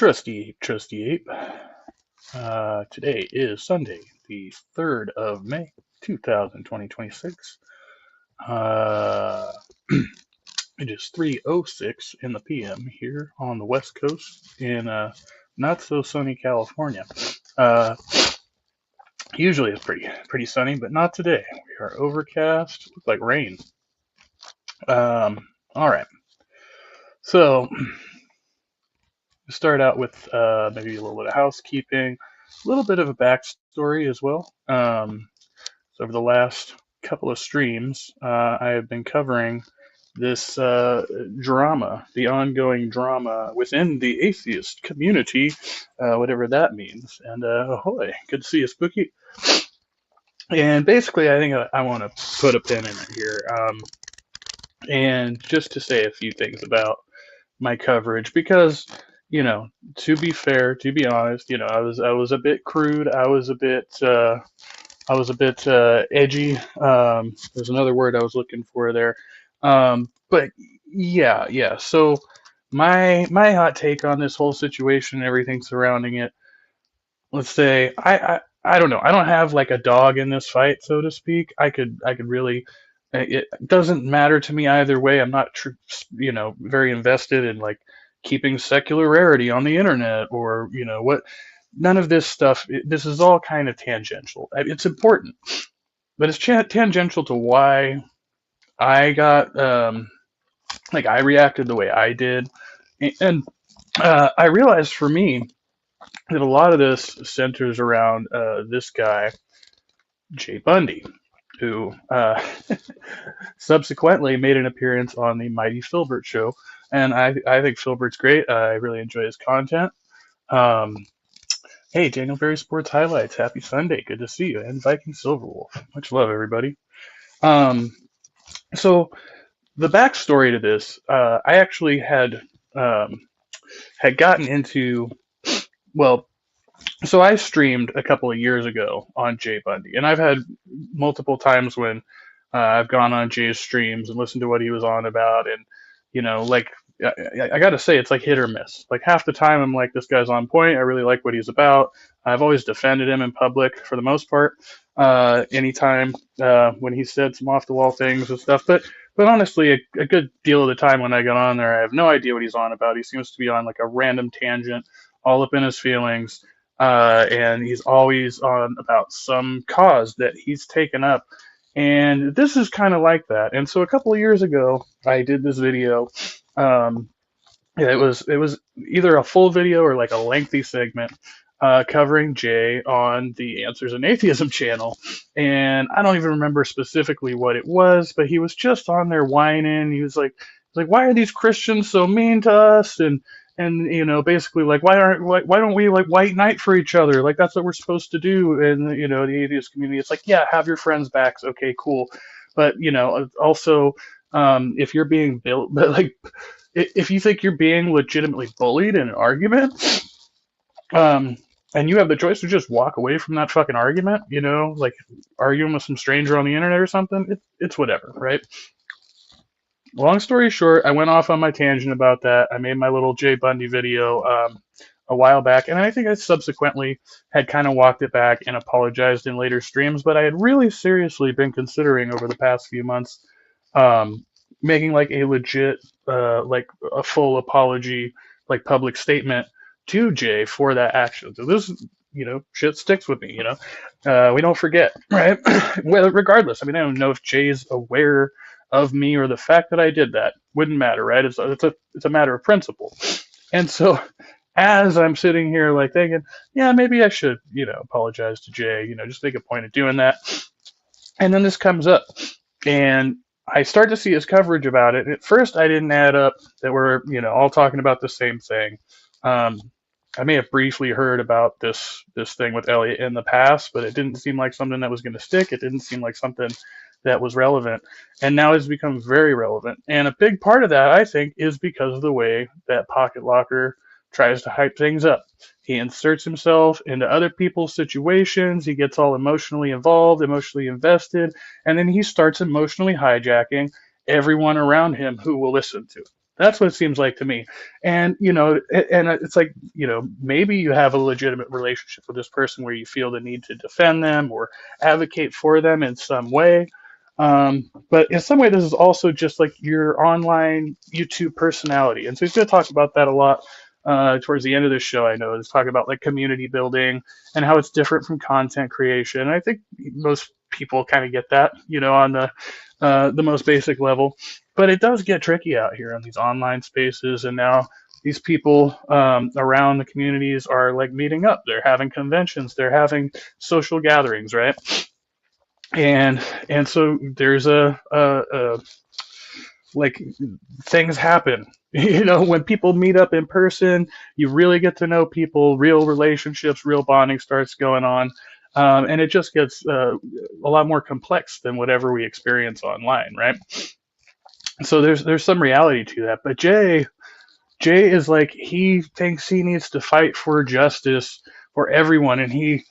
Trusty Ape. Today is Sunday, the 3rd of May, 2026. Uh, it is 3:06 in the PM here on the West Coast in not so sunny California. Uh, Usually it's pretty sunny, but not today. We are overcast, look like rain. All right. So start out with maybe a little bit of housekeeping, a little bit of a backstory as well. So over the last couple of streams, I have been covering this drama, the ongoing drama within the atheist community, whatever that means. And ahoy, good to see you, Spooky. And basically, I think I want to put a pin in it here, and just to say a few things about my coverage, because to be fair, to be honest, I was a bit crude. I was a bit edgy. There's another word I was looking for there. But yeah. So my hot take on this whole situation and everything surrounding it, let's say I don't know. I don't have like a dog in this fight, so to speak. I could really. It doesn't matter to me either way. I'm not, very invested in like keeping secular rarity on the internet or what. None of this stuff. This is all kind of tangential. It's important, but it's tangential to why I got I reacted the way I did, and I realized for me that a lot of this centers around this guy, Jay Bundy, who subsequently made an appearance on the Mighty Filbert show, and I think Filbert's great. I really enjoy his content. Hey, Daniel Berry Sports Highlights. Happy Sunday. Good to see you. And Viking Silverwolf. Much love, everybody. So the backstory to this, I actually had gotten into, well, so I streamed a couple of years ago on Jay Bundy, and I've had multiple times when I've gone on Jay's streams and listened to what he was on about, and I got to say, it's like hit or miss. Like half the time, I'm like, this guy's on point. I really like what he's about. I've always defended him in public for the most part. Anytime when he said some off the wall things and stuff, but honestly, a good deal of the time when I get on there, I have no idea what he's on about. He seems to be on like a random tangent, all up in his feelings, and he's always on about some cause that he's taken up. And this is kind of like that. And so a couple of years ago, I did this video. It was either a full video or like a lengthy segment covering Jay on the Answers in Atheism channel. And I don't even remember specifically what it was, but he was just on there whining. He was like, why are these Christians so mean to us? And basically like, why don't we like white knight for each other? Like that's what we're supposed to do. And the atheist community, it's like, yeah, have your friends' backs. Okay, cool. But also, if you're being built, but like, if you think you're being legitimately bullied in an argument, and you have the choice to just walk away from that fucking argument, like arguing with some stranger on the internet or something, it's whatever, right? Long story short, I went off on my tangent about that. I made my little Jay Bundy video a while back, and I think I subsequently had kind of walked it back and apologized in later streams, but I had really seriously been considering over the past few months making like a legit, like a full apology, like public statement to Jay for that action. So this, shit sticks with me, we don't forget, right? Well, regardless, I mean, I don't know if Jay's aware of me or the fact that I did that. Wouldn't matter, right? It's a matter of principle. And so as I'm sitting here like thinking, yeah, maybe I should, apologize to Jay, just make a point of doing that. And then this comes up and I start to see his coverage about it. At first, I didn't add up that we're, all talking about the same thing. I may have briefly heard about this thing with Elliot in the past, but it didn't seem like something that was going to stick. It didn't seem like something that was relevant. And now it's become very relevant. And a big part of that, I think, is because of the way that Pocket Locker tries to hype things up. He inserts himself into other people's situations. He gets all emotionally involved, emotionally invested, and then he starts emotionally hijacking everyone around him who will listen to it. That's what it seems like to me. And, and it's like, maybe you have a legitimate relationship with this person where you feel the need to defend them or advocate for them in some way. But in some way, this is also just like your online YouTube personality. And so he's going to talk about that a lot towards the end of the show. I know he's talking about like community building and how it's different from content creation. And I think most people kind of get that, on the most basic level. But it does get tricky out here in these online spaces, and now these people around the communities are like meeting up. They're having conventions. They're having social gatherings, right? And so there's like things happen. When people meet up in person, you really get to know people. Real relationships, real bonding starts going on. And it just gets a lot more complex than whatever we experience online, right? So there's some reality to that. But Jay is like, he thinks he needs to fight for justice for everyone, and he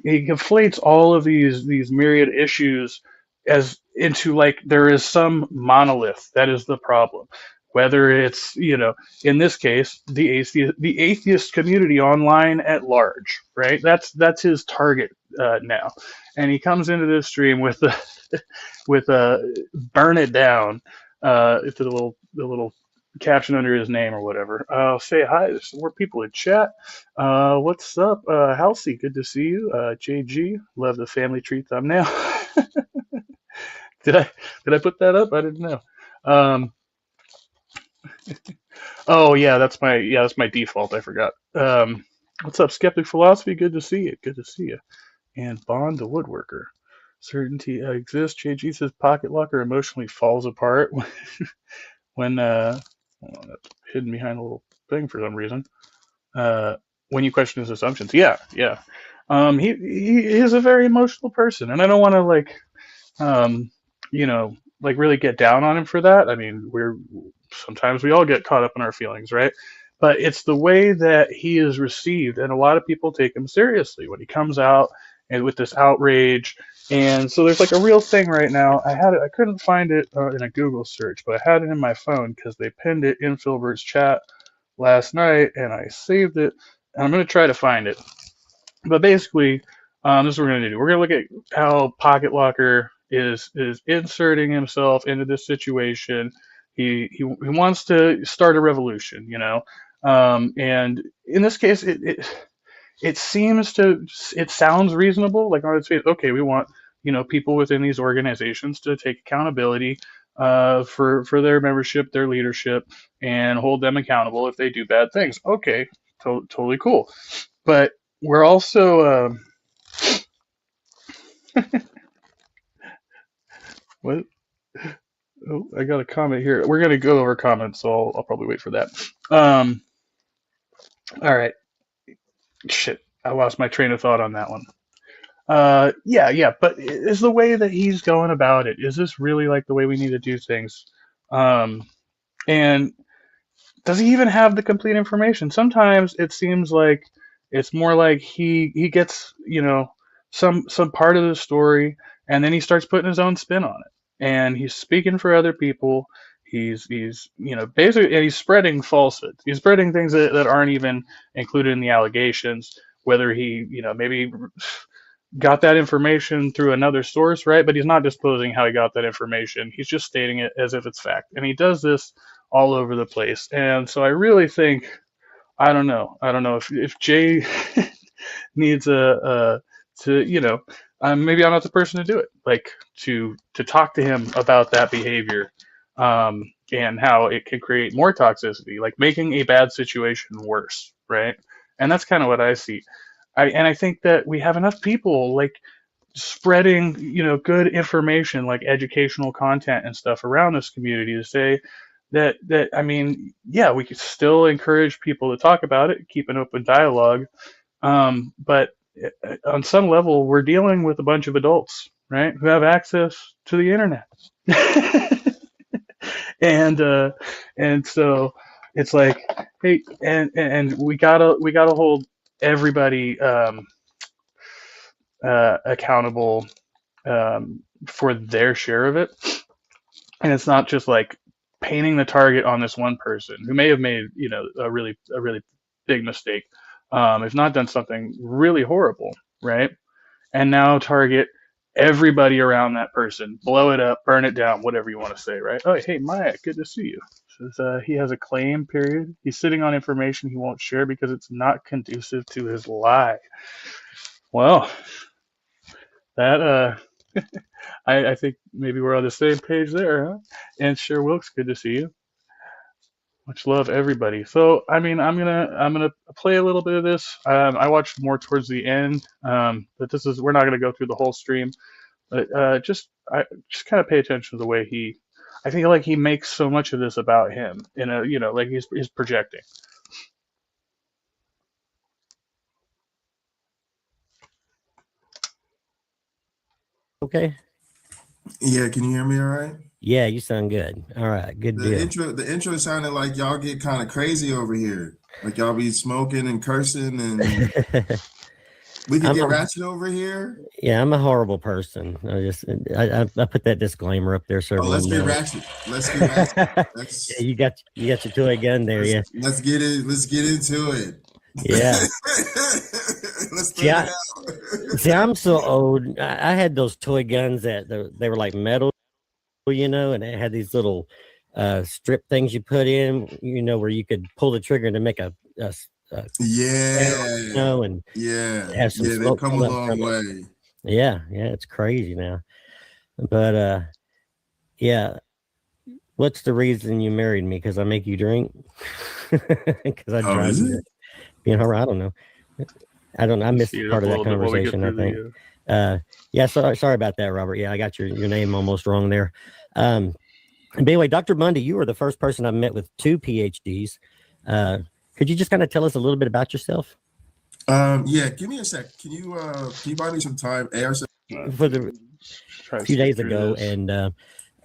conflates all of these myriad issues as into like there is some monolith that is the problem. Whether it's, in this case, the atheist community online at large, right? That's his target now, and he comes into this stream with the with burn it down, to the little caption under his name or whatever. Say hi. There's some more people in chat. What's up, Halsey? Good to see you. JG, love the family tree thumbnail. Did I put that up? I didn't know. Um, oh yeah, that's my default. I forgot. What's up, Skeptic Philosophy? Good to see you. Good to see you. And Bond the Woodworker. Certainty exists. JG says Pocket Locker emotionally falls apart when hold on, that's hidden behind a little thing for some reason. When you question his assumptions, yeah, yeah. He is a very emotional person, and I don't want to um, like really get down on him for that. I mean, sometimes we all get caught up in our feelings, right? But it's the way that he is received, and a lot of people take him seriously when he comes out and with this outrage. And so there's like a real thing right now. I couldn't find it in a Google search, but I had it in my phone because they pinned it in Filbert's chat last night, and I saved it. And I'm going to try to find it. But basically, this is what we're going to do. We're going to look at how Pocket Locker is inserting himself into this situation. He wants to start a revolution, and in this case, it sounds reasonable. Like, I would say, okay, we want people within these organizations to take accountability for their membership, their leadership, and hold them accountable if they do bad things. Okay, totally cool. But we're also what? Oh, I got a comment here. We're gonna go over comments, so I'll probably wait for that. Um, all right. Shit, I lost my train of thought on that one. Yeah, but is the way that he's going about it, is this really like the way we need to do things? Um, and does he even have the complete information? Sometimes it seems like it's more like he gets, some part of the story, and then he starts putting his own spin on it. And he's speaking for other people. He's basically, and he's spreading falsehoods. He's spreading things that aren't even included in the allegations, whether he, maybe got that information through another source, right? But he's not disclosing how he got that information. He's just stating it as if it's fact. And he does this all over the place. And so I really think, I don't know if Jay needs maybe I'm not the person to do it, like to talk to him about that behavior, and how it can create more toxicity, like making a bad situation worse, right? And that's kind of what I see. I think that we have enough people like spreading, good information like educational content and stuff around this community to say that I mean, yeah, we could still encourage people to talk about it, keep an open dialogue, but on some level, we're dealing with a bunch of adults, right, who have access to the internet, and so it's like, hey, and we gotta hold everybody accountable for their share of it, and it's not just like painting the target on this one person who may have made, a really big mistake, if not done something really horrible, right? And now target everybody around that person, blow it up, burn it down, whatever you want to say, right? Oh, hey, Maya, good to see you. Says he has a claim. Period. He's sitting on information he won't share because it's not conducive to his lie. Well, that I think maybe we're on the same page there, huh? And sure, Wilkes, good to see you. Much love, everybody. So, I mean, I'm gonna play a little bit of this. I watched more towards the end, but we're not gonna go through the whole stream. But just kind of pay attention to the way I think like he makes so much of this about him in a, like he's projecting. Okay. Yeah, can you hear me all right? Yeah, you sound good. All right, good deal. The intro sounded like y'all get kind of crazy over here. Like y'all be smoking and cursing and we can get ratchet over here. Yeah, I'm a horrible person. I put that disclaimer up there so everyone knows. Ratchet. Let's get ratchet. Yeah, you got your toy gun there, yeah. Let's get it. Let's get into it. Yeah. Let's throw it out. See, I'm so old. I had those toy guns that they were like metal, and it had these little strip things you put in, where you could pull the trigger to make a yeah, and have some they've come a long way. Yeah, it's crazy now. But yeah, what's the reason you married me? Because I make you drink? Because I drive you. I don't know. I missed part of that conversation, I think. Yeah, sorry about that, Robert. Yeah, I got your name almost wrong there. And anyway, Dr. Bundy, you were the first person I've met with 2 PhDs. Could you just kind of tell us a little bit about yourself? Yeah, give me a sec. Can you buy me some time? For a few days ago, and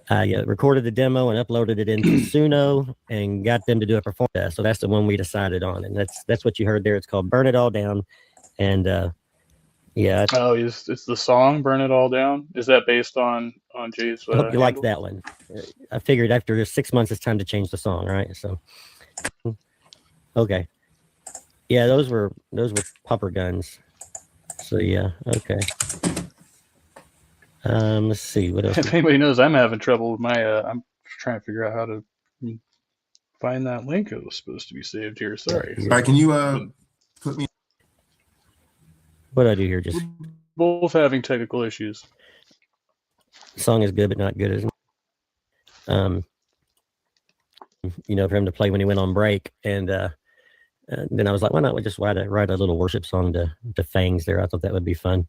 I recorded the demo and uploaded it into Suno and got them to do a performance test. So that's the one we decided on, and that's what you heard there. It's called "Burn It All Down," and yeah. Oh, it's the song "Burn It All Down." Is that based on Jay's? I hope you like that one. I figured after 6 months, it's time to change the song, right? So, okay, yeah, those were popper guns. So yeah, okay. Let's see what else. If anybody knows, I'm having trouble with my. I'm trying to figure out how to find that link. It was supposed to be saved here. Sorry. All right, can you put me? What do I do here? Just both having technical issues. The song is good, but not good, isn't it? For him to play when he went on break, and then I was like, why not just write a little worship song to Fangs there? I thought that would be fun.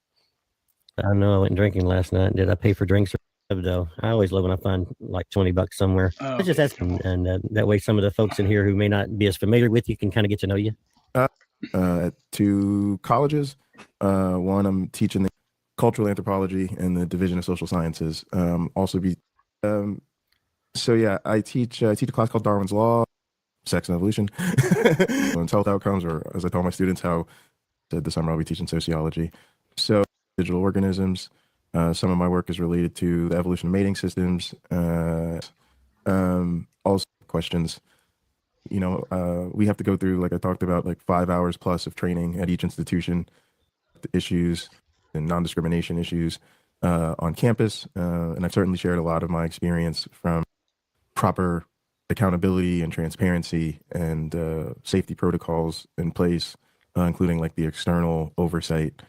I know I went drinking last night. Did I pay for drinks? Though I always love when I find like $20 somewhere. I was just asking, and that way some of the folks in here who may not be as familiar with you can kind of get to know you. At 2 colleges. One, I'm teaching the cultural anthropology and the Division of Social Sciences. So yeah, I teach a class called Darwin's Law, Sex and Evolution, and health outcomes, or as I tell my students, how this summer I'll be teaching sociology. So digital organisms. Some of my work is related to the evolution of mating systems. Also questions. We have to go through, like I talked about, like 5 hours plus of training at each institution, the issues and non-discrimination issues on campus. And I've certainly shared a lot of my experience from proper accountability and transparency and safety protocols in place, including like the external oversight.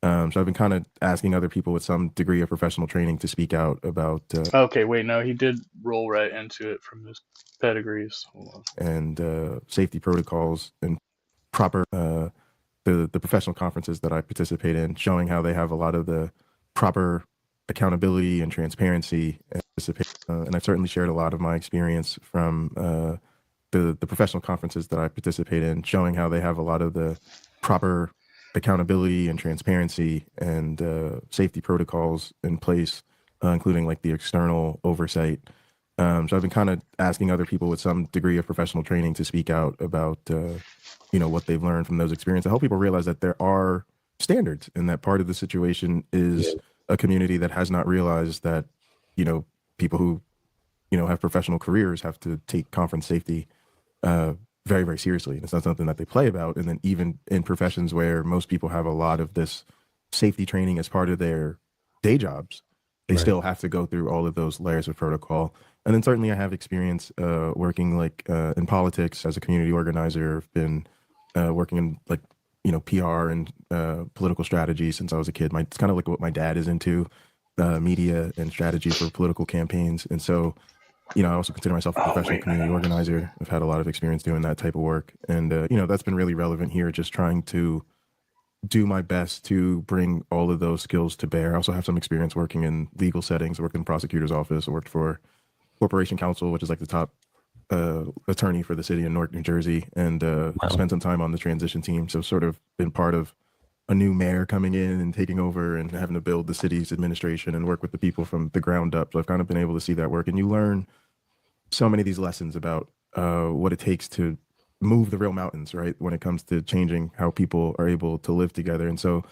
So I've been kind of asking other people with some degree of professional training to speak out about. Okay, wait, no, he did roll right into it from his pedigrees. Hold on. And safety protocols and proper the professional conferences that I participate in, showing how they have a lot of the proper accountability and transparency. And I've certainly shared a lot of my experience from the professional conferences that I participate in, showing how they have a lot of the proper accountability and transparency and safety protocols in place, including like the external oversight. So I've been kind of asking other people with some degree of professional training to speak out about, what they've learned from those experiences. I hope people realize that there are standards, and that part of the situation is a community that has not realized that, people who have professional careers have to take conference safety very, very seriously. And it's not something that they play about. And then even in professions where most people have a lot of this safety training as part of their day jobs, they still have to go through all of those layers of protocol. And then certainly I have experience working like in politics as a community organizer. I've been working in like, PR and political strategy since I was a kid. It's kind of like what my dad is into, media and strategy for political campaigns. And so, I also consider myself a professional community organizer. I've had a lot of experience doing that type of work. And, that's been really relevant here, just trying to do my best to bring all of those skills to bear. I also have some experience working in legal settings. I worked in the prosecutor's office. I worked for Corporation Counsel, which is like the top attorney for the city in Newark, New Jersey, and spent some time on the transition team. So sort of been part of a new mayor coming in and taking over and having to build the city's administration and work with the people from the ground up. So I've kind of been able to see that work. And you learn so many of these lessons about what it takes to move the real mountains, right? When it comes to changing how people are able to live together. And so,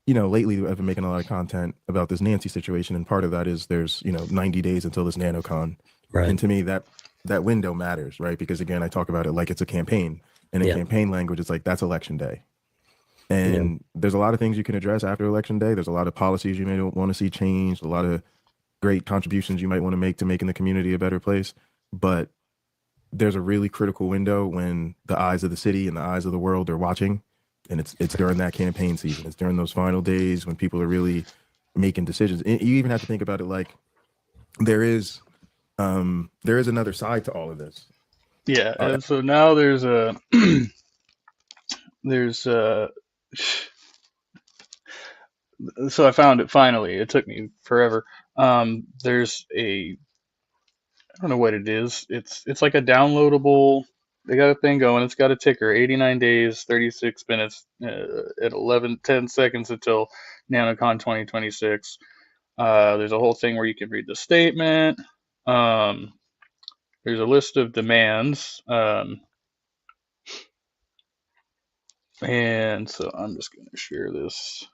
lately I've been making a lot of content about this Nancy situation. And part of that is there's, 90 days until this Nanocon. Right. And to me, that window matters, right? Because again, I talk about it like it's a campaign. And in campaign language, it's like, that's election day. And there's a lot of things you can address after election day. There's a lot of policies you may want to see changed, a lot of great contributions you might want to make making the community a better place. But there's a really critical window when the eyes of the city and the eyes of the world are watching. And it's during that campaign season. It's during those final days when people are really making decisions. And you even have to think about it like there is another side to all of this. Yeah. And so now there's so I found it finally. It took me forever. There's I don't know what it is. It's like a downloadable. They got a thing going. It's got a ticker, 89 days, 36 minutes, at 10 seconds until Nanocon 2026. There's a whole thing where you can read the statement. There's a list of demands. And so I'm just going to share this.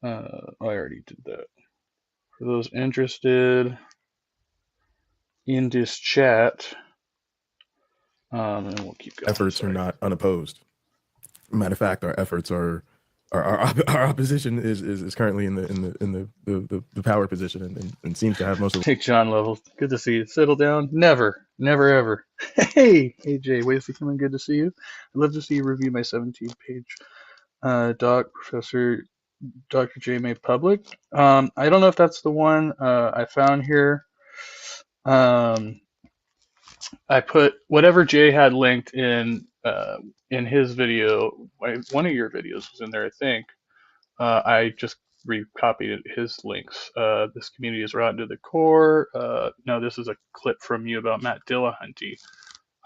I already did that. For those interested in this chat, and we'll keep going. Efforts are not unopposed. Matter of fact, our efforts are our opposition is currently in the power position and seems to have most of. Hey, John Lovell, good to see you. Settle down. Never ever. Hey Jay, way to come in. Good to see you. I'd love to see you review my 17-page doc, Professor Dr. J made public. I don't know if that's the one I found here. I put whatever Jay had linked in his video. One of your videos was in there, I think. I just recopied his links. This community is rotten to the core. No, this is a clip from you about Matt Dillahunty.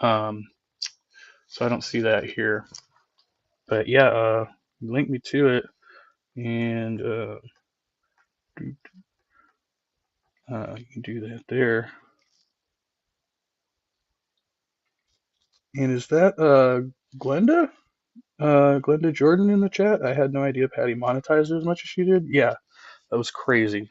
So I don't see that here. But yeah, link me to it. And you can do that there. And is that Glenda? Glenda Jordan in the chat? I had no idea Patty monetized her as much as she did. Yeah, that was crazy.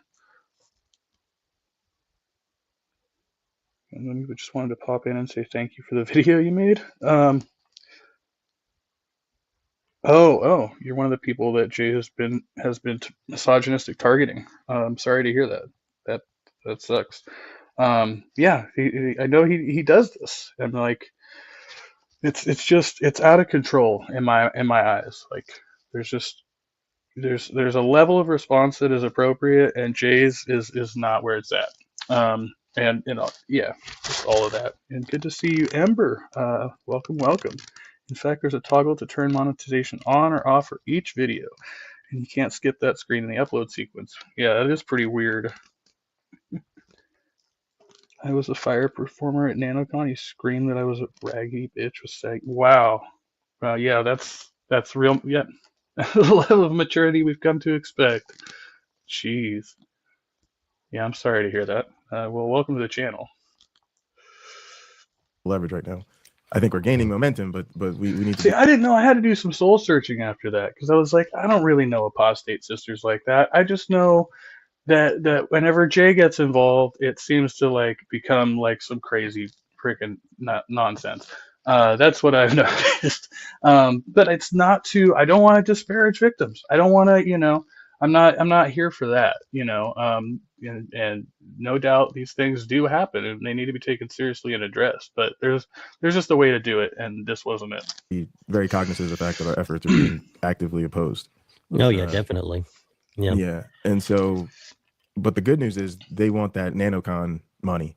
And then we just wanted to pop in and say thank you for the video you made. Oh, you're one of the people that Jay has been misogynistic targeting. I'm sorry to hear that. That sucks. Yeah, I know he does this, and like it's out of control in my eyes. Like there's a level of response that is appropriate, and Jay's is not where it's at. And yeah, just all of that. And good to see you, Ember. Welcome. In fact, there's a toggle to turn monetization on or off for each video, and you can't skip that screen in the upload sequence. Yeah, that is pretty weird. I was a fire performer at Nanocon. You screamed that I was a raggy bitch with sag. Wow. Yeah, that's real. Yeah, the level of maturity we've come to expect. Jeez. Yeah, I'm sorry to hear that. Well, welcome to the channel. Leverage right now. I think we're gaining momentum, but we need to. See, I didn't know. I had to do some soul searching after that because I was like, I don't really know apostate sisters like that. I just know that whenever Jay gets involved, it seems to like become like some crazy freaking nonsense. That's what I've noticed. But it's not to. I don't want to disparage victims. I don't want to. I'm not here for that. And no doubt these things do happen, and they need to be taken seriously and addressed. But there's just a way to do it, and this wasn't it. Be very cognizant of the fact that our efforts are being actively opposed. Oh yeah, definitely. Yeah. Yeah. And so, but the good news is they want that Nanocon money.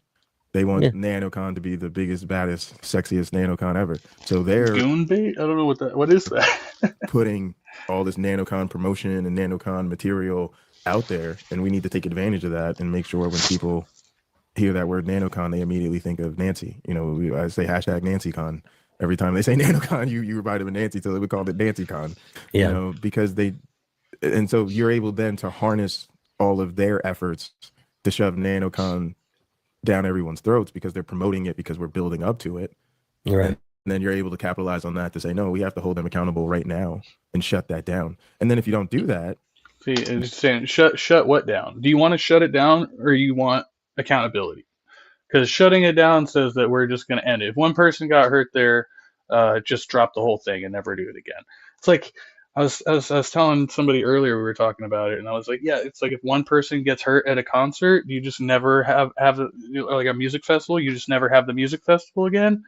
They want Nanocon to be the biggest, baddest, sexiest Nanocon ever. So they're Goon bait? I don't know what is that. putting all this Nanocon promotion and Nanocon material out there, and we need to take advantage of that and make sure when people hear that word Nanocon, they immediately think of Nancy. I say hashtag NancyCon. Every time they say Nanocon, you remind them of Nancy, so we called it NancyCon. Yeah. Because and so you're able then to harness all of their efforts to shove Nanocon down everyone's throats because they're promoting it because we're building up to it. Right. And then you're able to capitalize on that to say, no, we have to hold them accountable right now and shut that down. And then if you don't do that, See, it's saying shut what down? Do you want to shut it down or you want accountability? Because shutting it down says that we're just going to end it. If one person got hurt there, just drop the whole thing and never do it again. It's like I was telling somebody earlier, we were talking about it, and I was like, yeah, it's like if one person gets hurt at a concert, you just never have like a music festival. You just never have the music festival again.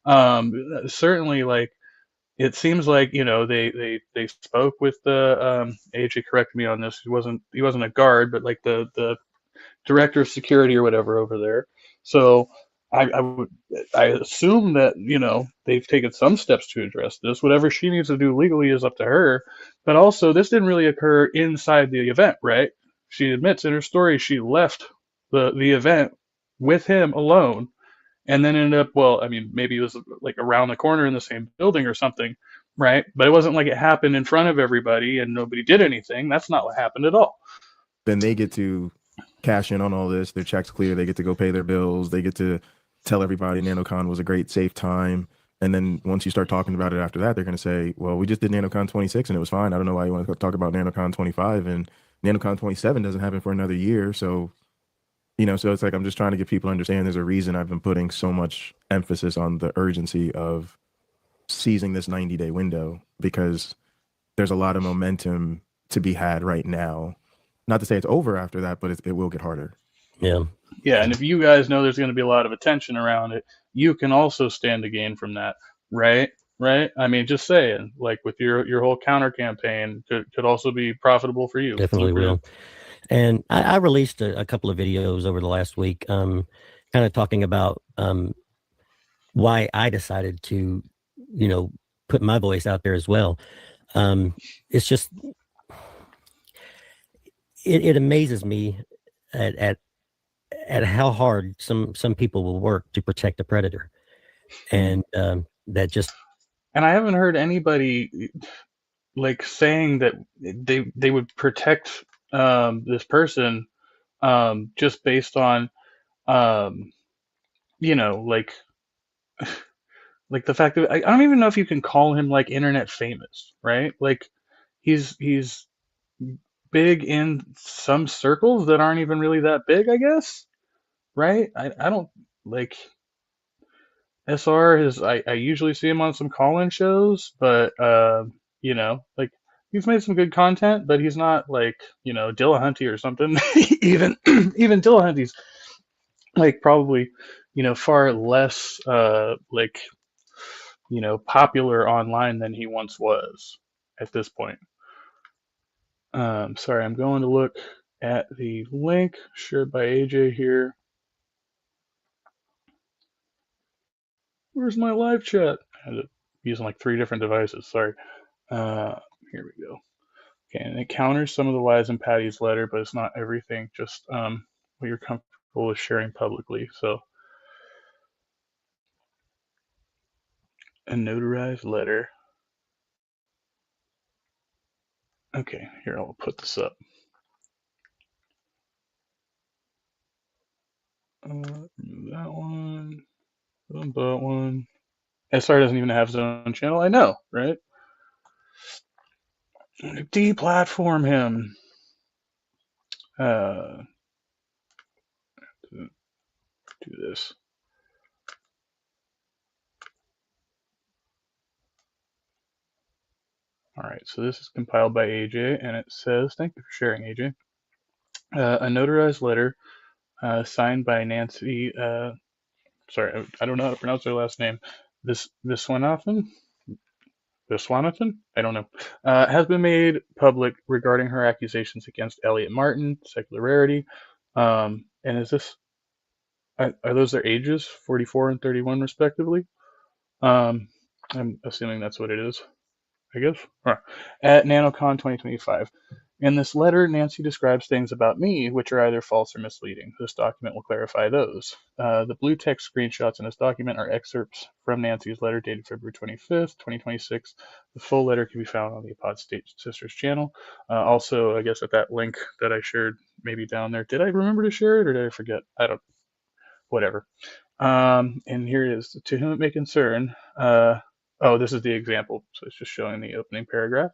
Certainly, like it seems like they spoke with the AJ. Correct me on this. He wasn't a guard, but like the director of security or whatever over there. So I assume that they've taken some steps to address this. Whatever she needs to do legally is up to her. But also, this didn't really occur inside the event, right? She admits in her story she left the event with him alone, and then ended up. Well, I mean, maybe it was like around the corner in the same building or something, right? But it wasn't like it happened in front of everybody and nobody did anything. That's not what happened at all. then they get to cash in on all this. Their checks clear. They get to go pay their bills. They get to tell everybody Nanocon was a great, safe time. And then once you start talking about it after that, they're going to say, well, we just did Nanocon 26 and it was fine. I don't know why you want to talk about Nanocon 25, and Nanocon 27 doesn't happen for another year. So, so it's like, I'm just trying to get people to understand there's a reason I've been putting so much emphasis on the urgency of seizing this 90-day window, because there's a lot of momentum to be had right now. Not to say it's over after that, but it will get harder. Yeah. Yeah, and if you guys know there's going to be a lot of attention around it, you can also stand to gain from that, right? Right? I mean, just saying, like with your whole counter campaign could also be profitable for you. Definitely will. And I released a couple of videos over the last week, kind of talking about why I decided to, put my voice out there as well. It's just, it amazes me at how hard some people will work to protect a predator, and that just. And I haven't heard anybody like saying that they would protect this person just based on like the fact that I don't even know if you can call him like internet famous, right? Like he's big in some circles that aren't even really that big, I guess, right? I don't like SR is I usually see him on some call-in shows, but like he's made some good content, but he's not like, Dillahunty or something. even Dillahunty's like probably, far less like, popular online than he once was at this point. Sorry, I'm going to look at the link shared by AJ here. Where's my live chat? I had it using like 3 different devices. Sorry. Here we go. Okay, and it counters some of the lies in Patty's letter, but it's not everything. Just what you're comfortable with sharing publicly. So, a notarized letter. Okay, here I'll put this up. That one. That one. SR doesn't even have his own channel. I know, right? Deplatform him. do this. All right, so this is compiled by AJ, and it says, thank you for sharing, AJ. A notarized letter signed by Nancy, sorry, I don't know how to pronounce her last name, Viswanathan? I don't know, has been made public regarding her accusations against Elliot Martin, secular rarity. And is this, are those their ages, 44 and 31 respectively? I'm assuming that's what it is, I guess. At Nanocon 2025. In this letter, Nancy describes things about me which are either false or misleading. This document will clarify those. The blue text screenshots in this document are excerpts from Nancy's letter dated February 25th, 2026. The full letter can be found on the Apostate Sisters channel. Also, I guess at that link that I shared, maybe down there. Did I remember to share it or did I forget? I don't, whatever. And here it is. To whom it may concern, oh, this is the example. So it's just showing the opening paragraph.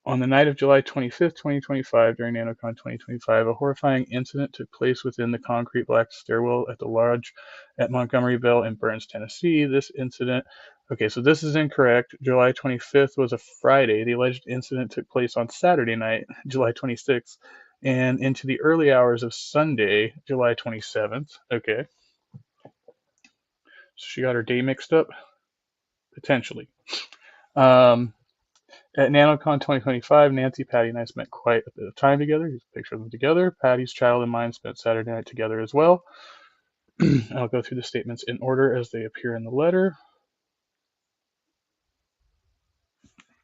On the night of July 25th, 2025, during Nanocon 2025, a horrifying incident took place within the concrete black stairwell at the lodge at Montgomery Bell in Burns, Tennessee. This incident, okay, so this is incorrect. July 25th was a Friday. The alleged incident took place on Saturday night, July 26th, and into the early hours of Sunday, July 27th. Okay. So she got her day mixed up? Potentially. At Nanocon 2025, Nancy, Patty, and I spent quite a bit of time together. Here's a picture of them together. Patty's child and mine spent Saturday night together as well. I'll go through the statements in order as they appear in the letter.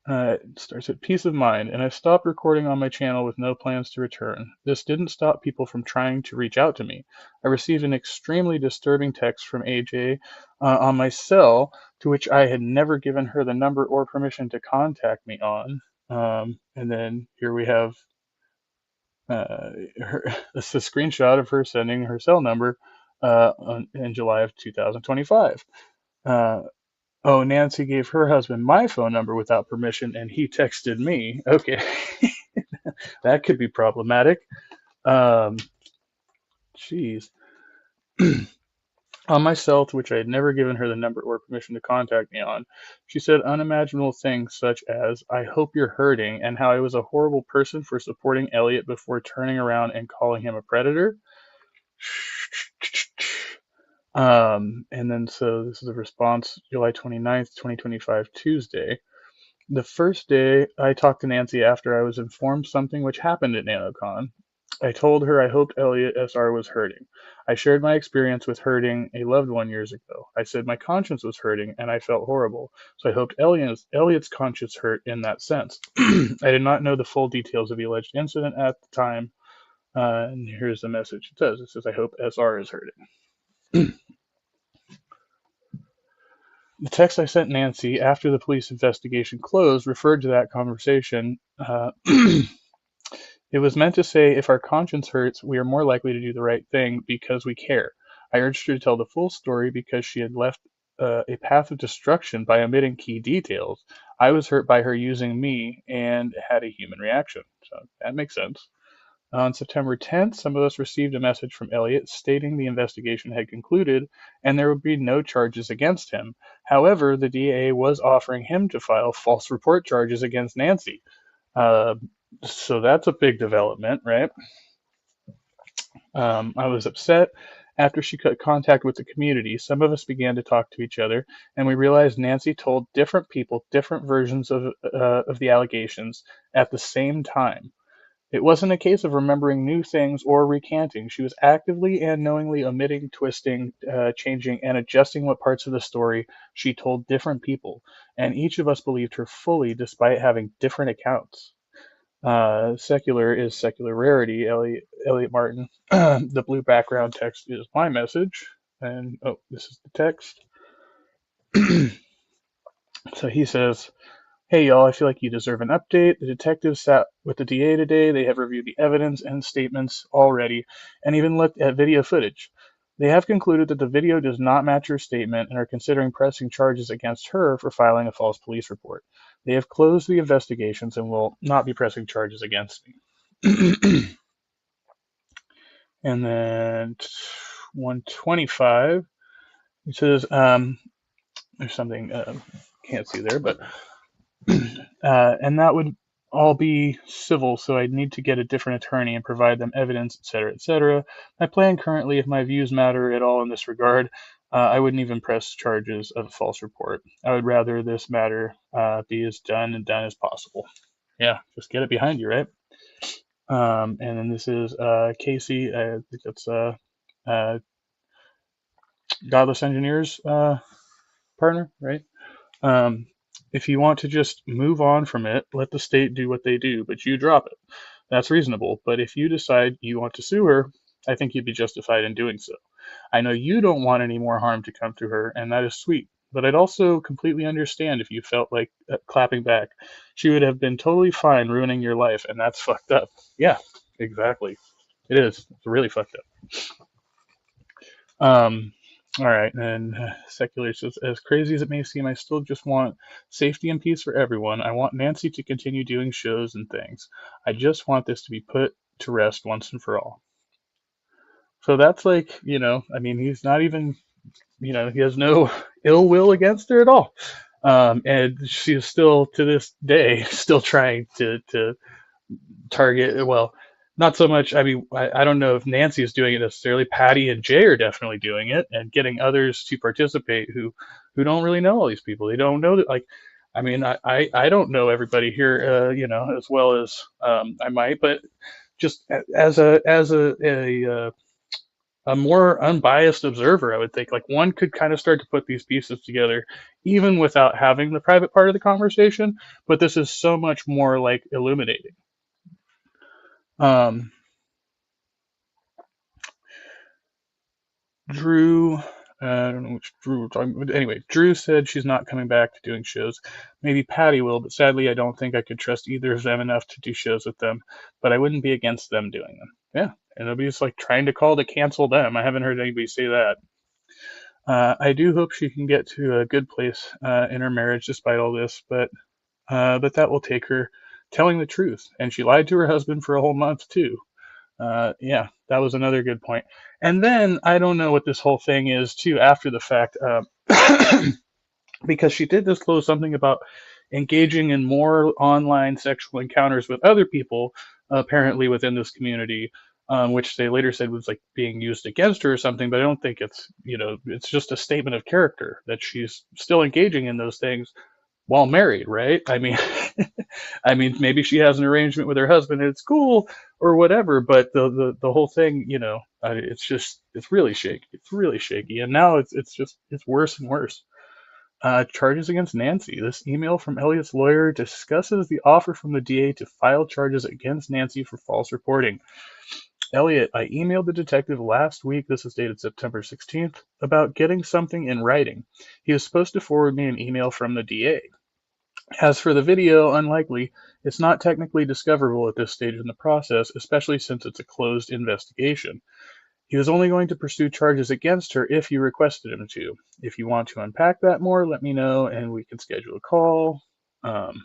It starts at peace of mind, and I stopped recording on my channel with no plans to return. This didn't stop people from trying to reach out to me. I received an extremely disturbing text from AJ on my cell, to which I had never given her the number or permission to contact me on. And then here we have it's a screenshot of her sending her cell number in July of 2025. Oh, Nancy gave her husband my phone number without permission, and he texted me. Okay, that could be problematic. Jeez. On my cell, to which I had never given her the number or permission to contact me on, she said unimaginable things such as, I hope you're hurting, and how I was a horrible person for supporting Elliot before turning around and calling him a predator. And then so this is a response, July 29th, 2025, Tuesday. The first day I talked to Nancy after I was informed something which happened at Nanocon. I told her I hoped Elliot SR was hurting. I shared my experience with hurting a loved one years ago. I said my conscience was hurting and I felt horrible. So I hoped Elliot's conscience hurt in that sense. I did not know the full details of the alleged incident at the time. And here's the message it says, I hope SR is hurting. The text I sent Nancy after the police investigation closed referred to that conversation. It was meant to say, if our conscience hurts, we are more likely to do the right thing because we care. I urged her to tell the full story because she had left a path of destruction by omitting key details. I was hurt by her using me and had a human reaction. So that makes sense. On September 10th, some of us received a message from Elliot stating the investigation had concluded and there would be no charges against him. However, the DA was offering him to file false report charges against Nancy. So that's a big development, right? I was upset. After she cut contact with the community, some of us began to talk to each other, and we realized Nancy told different people different versions of the allegations at the same time. It wasn't a case of remembering new things or recanting. She was actively and knowingly omitting, twisting, changing, and adjusting what parts of the story she told different people, and each of us believed her fully despite having different accounts. Secular is secular rarity, Elliot Martin. The blue background text is my message, and oh, this is the text. So he says, hey y'all, I feel like you deserve an update. The detectives sat with the DA today. They have reviewed the evidence and statements already and even looked at video footage. They have concluded that the video does not match her statement and are considering pressing charges against her for filing a false police report. They have closed the investigations and will not be pressing charges against me. And then 125, it says, there's something can't see there, but and that would all be civil, so I'd need to get a different attorney and provide them evidence, etc., etc. My plan currently, if my views matter at all in this regard, I wouldn't even press charges of a false report. I would rather this matter be as done as possible. Yeah, just get it behind you, right? And then this is Casey. I think that's Godless Engineers partner, right? If you want to just move on from it, let the state do what they do, but you drop it. That's reasonable. But if you decide you want to sue her, I think you'd be justified in doing so. I know you don't want any more harm to come to her, and that is sweet. But I'd also completely understand if you felt like clapping back. She would have been totally fine ruining your life, and that's fucked up. Yeah, exactly. It is. It's really fucked up. All right, and Secular says, as crazy as it may seem, I still just want safety and peace for everyone. I want Nancy to continue doing shows and things. I just want this to be put to rest once and for all. So that's like, I mean, he's not even, he has no ill will against her at all. And she is still, to this day, still trying to target, well, not so much. I mean, I don't know if Nancy is doing it necessarily. Patty and Jay are definitely doing it and getting others to participate who don't really know all these people. They don't know that, like, I mean, I don't know everybody here, as well as I might, but just as a more unbiased observer, I would think like one could kind of start to put these pieces together, even without having the private part of the conversation. But this is so much more like illuminating. Drew, I don't know which Drew we're talking about. But anyway, Drew said she's not coming back to doing shows. Maybe Patty will, but sadly I don't think I could trust either of them enough to do shows with them, but I wouldn't be against them doing them. Yeah, and nobody's like trying to call to cancel them. I haven't heard anybody say that. I do hope she can get to a good place in her marriage despite all this, but that will take her telling the truth. And she lied to her husband for a whole month too. Yeah, that was another good point. And then I don't know what this whole thing is too after the fact, because she did disclose something about engaging in more online sexual encounters with other people, apparently within this community, which they later said was like being used against her or something. But I don't think it's, it's just a statement of character that she's still engaging in those things while married, right? I mean, maybe she has an arrangement with her husband and it's cool or whatever, but the whole thing, it's really shaky. It's really shaky, and now it's worse and worse. Charges against Nancy. This email from Elliot's lawyer discusses the offer from the DA to file charges against Nancy for false reporting. Elliot, I emailed the detective last week, this is dated September 16th, about getting something in writing. He was supposed to forward me an email from the DA. As for the video, unlikely. It's not technically discoverable at this stage in the process, especially since it's a closed investigation. He was only going to pursue charges against her if you requested him to. If you want to unpack that more, let me know and we can schedule a call. And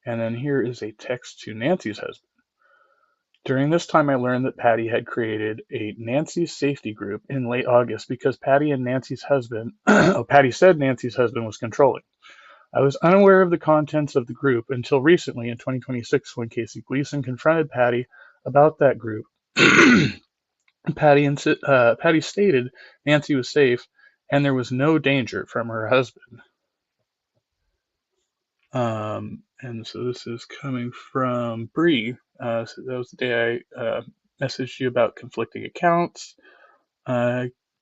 then here is a text to Nancy's husband. During this time, I learned that Patty had created a Nancy safety group in late August because Patty and Nancy's husband, Patty said Nancy's husband was controlling. I was unaware of the contents of the group until recently in 2026 when Casey Gleason confronted Patty about that group. Patty stated Nancy was safe and there was no danger from her husband. And so this is coming from Bree. So that was the day I messaged you about conflicting accounts.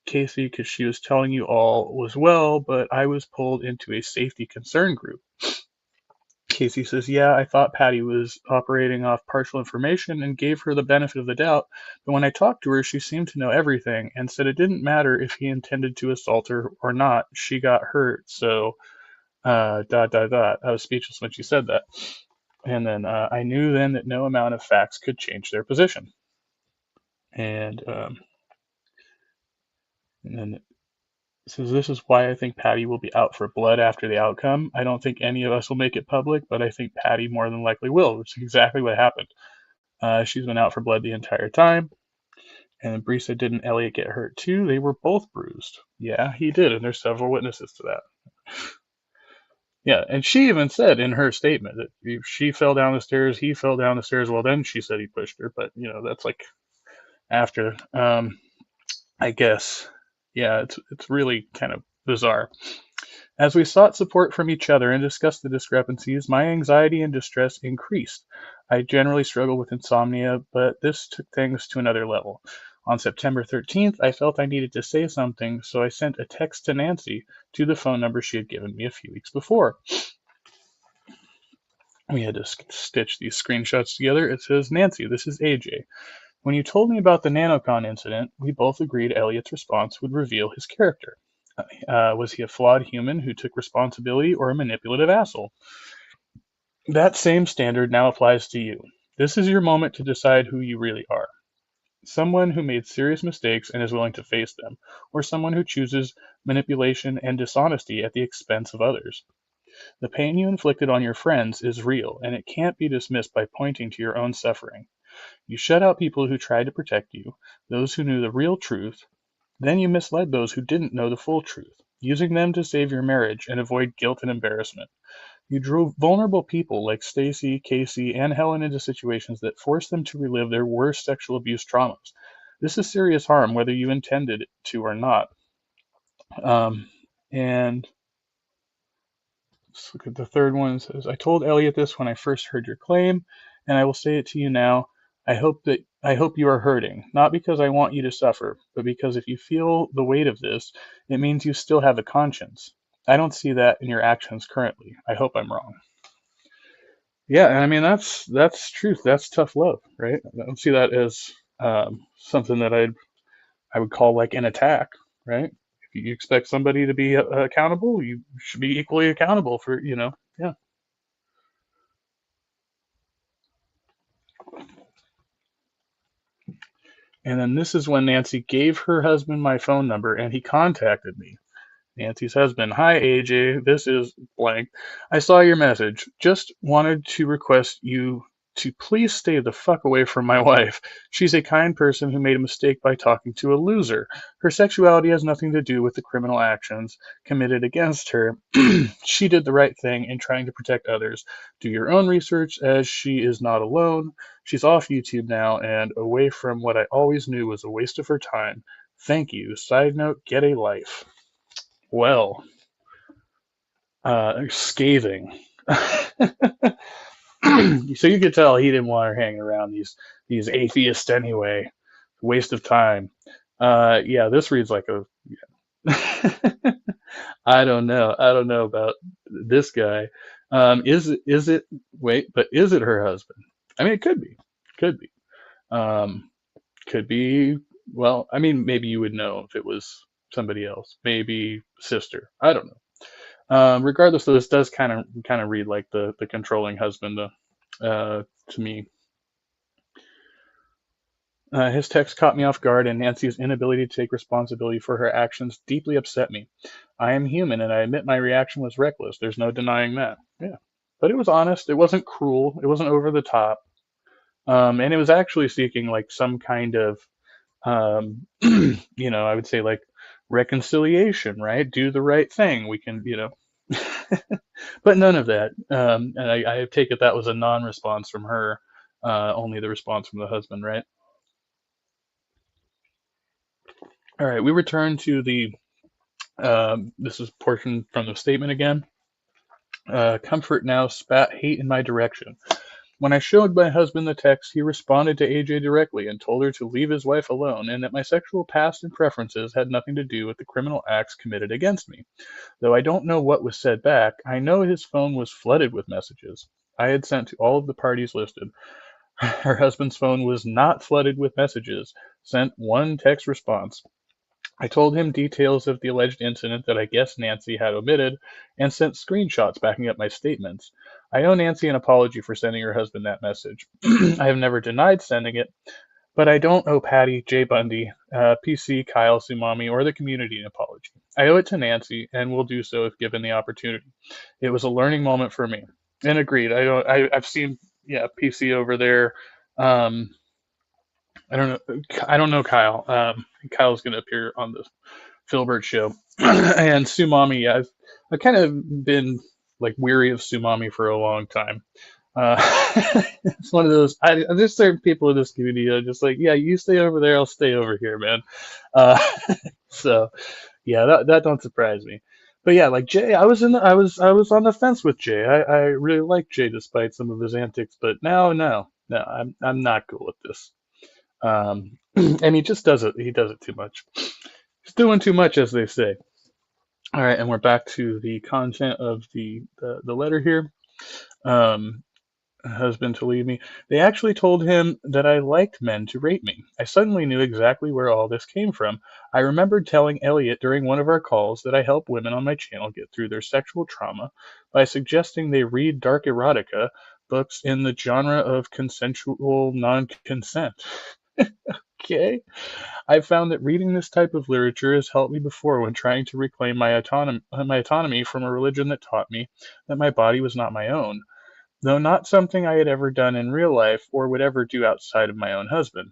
Casey, because she was telling you all was well, but I was pulled into a safety concern group. Casey says, yeah, I thought Patty was operating off partial information and gave her the benefit of the doubt, but when I talked to her, she seemed to know everything and said it didn't matter if he intended to assault her or not. She got hurt, so ... I was speechless when she said that. And then I knew then that no amount of facts could change their position. And then Says, this is why I think Patty will be out for blood after the outcome. I don't think any of us will make it public, but I think Patty more than likely will, which is exactly what happened. She's been out for blood the entire time. And Bree said, didn't Elliot get hurt too? They were both bruised. Yeah, he did, and there's several witnesses to that. Yeah, and she even said in her statement that if she fell down the stairs, he fell down the stairs. Well, then she said he pushed her, but that's like after. I guess. Yeah, it's really kind of bizarre. As we sought support from each other and discussed the discrepancies, my anxiety and distress increased. I generally struggle with insomnia, but this took things to another level. On September 13th, I felt I needed to say something, so I sent a text to Nancy to the phone number she had given me a few weeks before. We had to stitch these screenshots together. It says, Nancy, this is AJ. When you told me about the Nanocon incident, we both agreed Elliot's response would reveal his character. Was he a flawed human who took responsibility or a manipulative asshole? That same standard now applies to you. This is your moment to decide who you really are. Someone who made serious mistakes and is willing to face them, or someone who chooses manipulation and dishonesty at the expense of others. The pain you inflicted on your friends is real, and it can't be dismissed by pointing to your own suffering. You shut out people who tried to protect you, those who knew the real truth. Then you misled those who didn't know the full truth, using them to save your marriage and avoid guilt and embarrassment. You drove vulnerable people like Stacy, Casey, and Helen into situations that forced them to relive their worst sexual abuse traumas. This is serious harm, whether you intended to or not. And let's look at the third one. It says, I told Elliot this when I first heard your claim, and I will say it to you now. I hope you are hurting, not because I want you to suffer, but because if you feel the weight of this, it means you still have a conscience. I don't see that in your actions currently. I hope I'm wrong. Yeah, and I mean that's truth. That's tough love, right? I don't see that as something that I would call like an attack, right? If you expect somebody to be accountable, you should be equally accountable for, yeah. And then this is when Nancy gave her husband my phone number and he contacted me. Nancy's husband, hi AJ, this is blank. I saw your message. Just wanted to request you to please stay the fuck away from my wife. She's a kind person who made a mistake by talking to a loser. Her sexuality has nothing to do with the criminal actions committed against her. She did the right thing in trying to protect others. Do your own research, as she is not alone. She's off YouTube now and away from what I always knew was a waste of her time. Thank you. Side note, get a life. Well, scathing. So you could tell he didn't want her hanging around these atheists anyway. Waste of time. Yeah, this reads like a. I don't know. I don't know about this guy. Is it? Wait, but is it her husband? I mean, it could be. Could be. Could be. Well, I mean, maybe you would know if it was somebody else. Maybe sister. I don't know. Regardless, though, this does kind of read like the controlling husband to me. His text caught me off guard, and Nancy's inability to take responsibility for her actions deeply upset me. I am human, and I admit my reaction was reckless. There's no denying that. Yeah, but it was honest. It wasn't cruel. It wasn't over the top. And it was actually seeking like some kind of, I would say like reconciliation, right? Do the right thing. We can, but none of that. And I take it that was a non-response from her, only the response from the husband, right? All right, we return to the, this is portion from the statement again. Comfort now spat hate in my direction. When I showed my husband the text, he responded to AJ directly and told her to leave his wife alone and that my sexual past and preferences had nothing to do with the criminal acts committed against me. Though I don't know what was said back, I know his phone was flooded with messages I had sent to all of the parties listed. Her husband's phone was not flooded with messages, sent one text response. I told him details of the alleged incident that I guess Nancy had omitted and sent screenshots backing up my statements. I owe Nancy an apology for sending her husband that message. I have never denied sending it. But I don't owe Patty, Jay Bundy, PC, Kyle, Sumami, or the community an apology. I owe it to Nancy, and will do so if given the opportunity. It was a learning moment for me. And agreed. I've seen PC over there. Um, I don't know. I don't know Kyle. Kyle's going to appear on the Filbert show, and Sumami. Yeah, I've kind of been like weary of Sumami for a long time. Uh, it's one of those. There's certain people in this community that are just like, yeah, you stay over there, I'll stay over here, man. Uh, so yeah, that don't surprise me. But yeah, like Jay, I was on the fence with Jay. I really like Jay despite some of his antics, but now no, I'm not cool with this. And he just does it. He does it too much. He's doing too much, as they say. All right, and we're back to the content of the letter here. Husband to leave me. They actually told him that I liked men to rape me. I suddenly knew exactly where all this came from. I remembered telling Elliot during one of our calls that I help women on my channel get through their sexual trauma by suggesting they read dark erotica books in the genre of consensual non-consent. Okay. I've found that reading this type of literature has helped me before when trying to reclaim my autonomy from a religion that taught me that my body was not my own, though not something I had ever done in real life or would ever do outside of my own husband.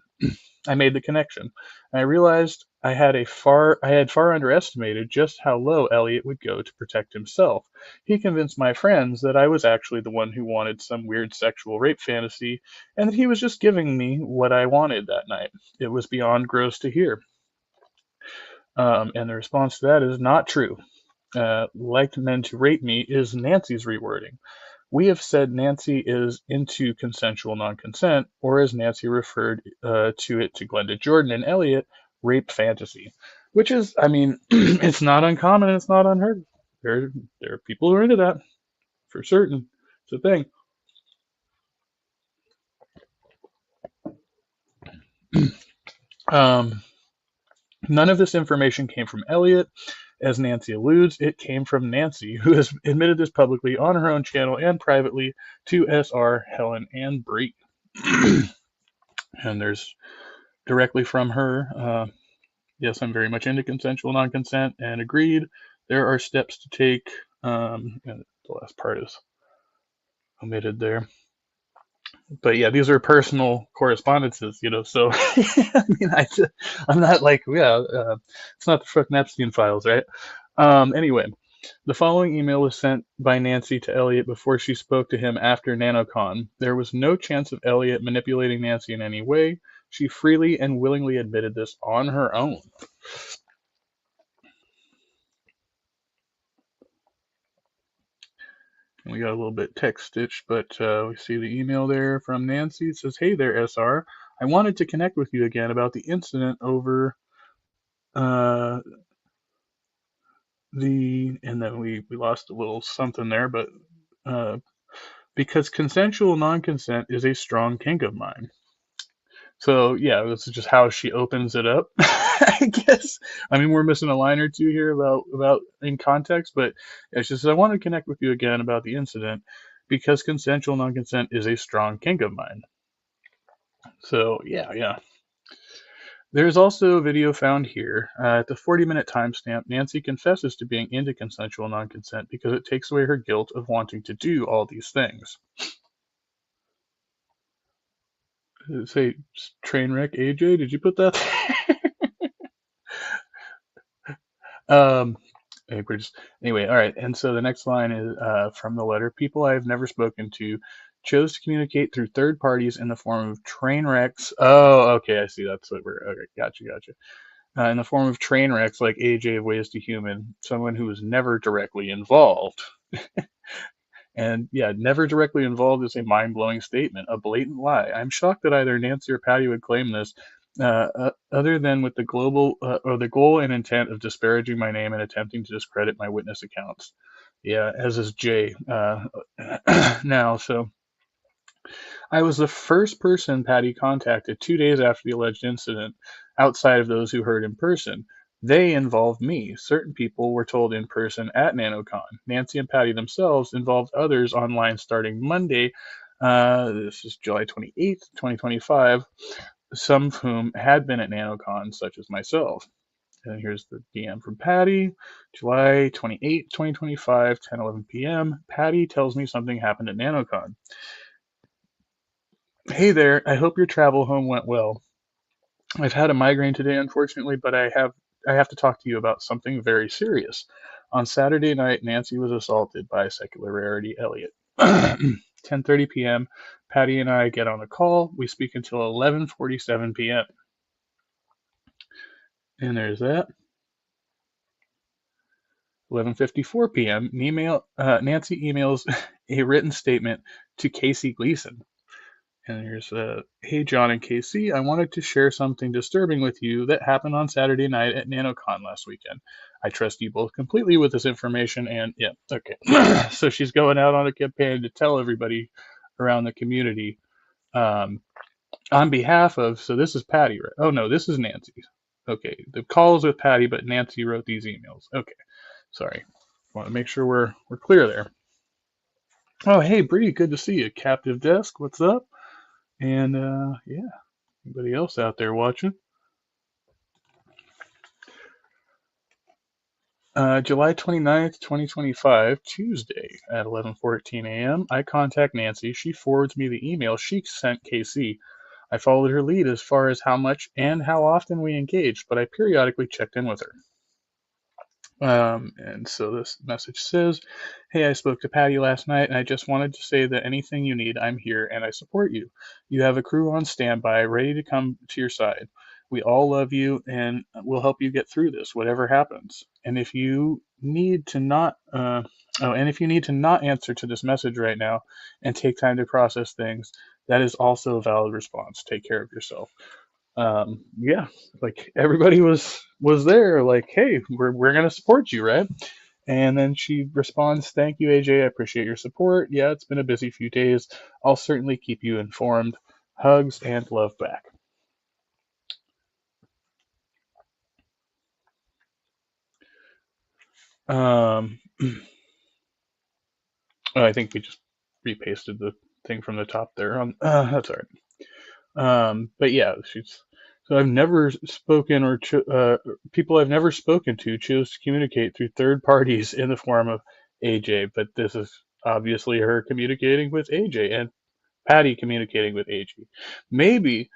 I made the connection, and I realized I had far underestimated just how low Elliot would go to protect himself. He convinced my friends that I was actually the one who wanted some weird sexual rape fantasy, and that he was just giving me what I wanted that night. It was beyond gross to hear. And the response to that is not true. Liked men to rape me is Nancy's rewording. We have said Nancy is into consensual non-consent, or as Nancy referred to it to Glenda Jordan and Elliot, rape fantasy, which is, I mean, it's not uncommon and it's not unheard of. There are people who are into that, for certain. It's a thing. None of this information came from Elliot. As Nancy alludes, it came from Nancy, who has admitted this publicly on her own channel and privately to SR, Helen, and Bree. And there's directly from her, yes, I'm very much into consensual non-consent and agreed. There are steps to take, and the last part is omitted there. But yeah, these are personal correspondences, so I mean, I'm not like, it's not the fucking Epstein files, right? Anyway, the following email was sent by Nancy to Elliot before she spoke to him after Nanocon. There was no chance of Elliot manipulating Nancy in any way. She freely and willingly admitted this on her own. We got a little bit text stitched, but we see the email there from Nancy. It says, "Hey there, SR. I wanted to connect with you again about the incident over and then we lost a little something there, but because consensual non-consent is a strong kink of mine." So yeah, this is just how she opens it up. I guess. I mean, we're missing a line or two here about in context, but it's just I want to connect with you again about the incident because consensual non-consent is a strong kink of mine. So yeah. There's also a video found here. At the 40-minute timestamp, Nancy confesses to being into consensual non-consent because it takes away her guilt of wanting to do all these things. Does it say Trainwreck AJ? Did you put that Anyway, all right. And so the next line is from the letter. People I have never spoken to chose to communicate through third parties in the form of train wrecks. Oh, okay. I see. That's what we're. Okay, gotcha. In the form of train wrecks like AJ of Ways to Human, someone who was never directly involved. And yeah, never directly involved is a mind-blowing statement, a blatant lie. I'm shocked that either Nancy or Patty would claim this, other than with the goal and intent of disparaging my name and attempting to discredit my witness accounts. Yeah, as is Jay now. So I was the first person Patty contacted 2 days after the alleged incident, outside of those who heard in person. They involved me. Certain people were told in person at Nanocon. Nancy and Patty themselves involved others online starting Monday. This is July 28th, 2025. some of whom had been at Nanocon, such as myself. And here's the DM from Patty, July 28, 2025, 10:11 p.m. Patty tells me something happened at Nanocon. Hey there, I hope your travel home went well. I've had a migraine today, unfortunately, but I have to talk to you about something very serious. On Saturday night, Nancy was assaulted by secular rarity Elliot. 10:30 p.m. Patty and I get on a call. We speak until 11:47 p.m. And there's that. 11:54 p.m. Nancy emails a written statement to Casey Gleason. And here's hey John and Casey, I wanted to share something disturbing with you that happened on Saturday night at Nanocon last weekend. I trust you both completely with this information, and yeah, okay. So she's going out on a campaign to tell everybody around the community on behalf of, so this is Patty, right? Oh no, this is Nancy. Okay, the call is with Patty, but Nancy wrote these emails. Okay, sorry. Want to make sure we're clear there. Oh, hey, Bree, good to see you. Captive Desk, what's up? And yeah, anybody else out there watching? July 29th, 2025, Tuesday at 11:14 a.m. I contact Nancy. She forwards me the email she sent KC. I followed her lead as far as how much and how often we engaged, but I periodically checked in with her. And so this message says, hey, I spoke to Patty last night, and I just wanted to say that anything you need, I'm here, and I support you. You have a crew on standby, ready to come to your side. We all love you, and we'll help you get through this, whatever happens. And if you need to not, answer to this message right now, and take time to process things, that is also a valid response. Take care of yourself. Yeah, like everybody was there, like, hey, we're gonna support you, right? And then she responds, thank you, AJ, I appreciate your support. Yeah, it's been a busy few days. I'll certainly keep you informed. Hugs and love back. I think we just repasted the thing from the top there. That's all right. But yeah, so I've never spoken people I've never spoken to chose to communicate through third parties in the form of AJ, but this is obviously her communicating with AJ and Patty communicating with AJ. Maybe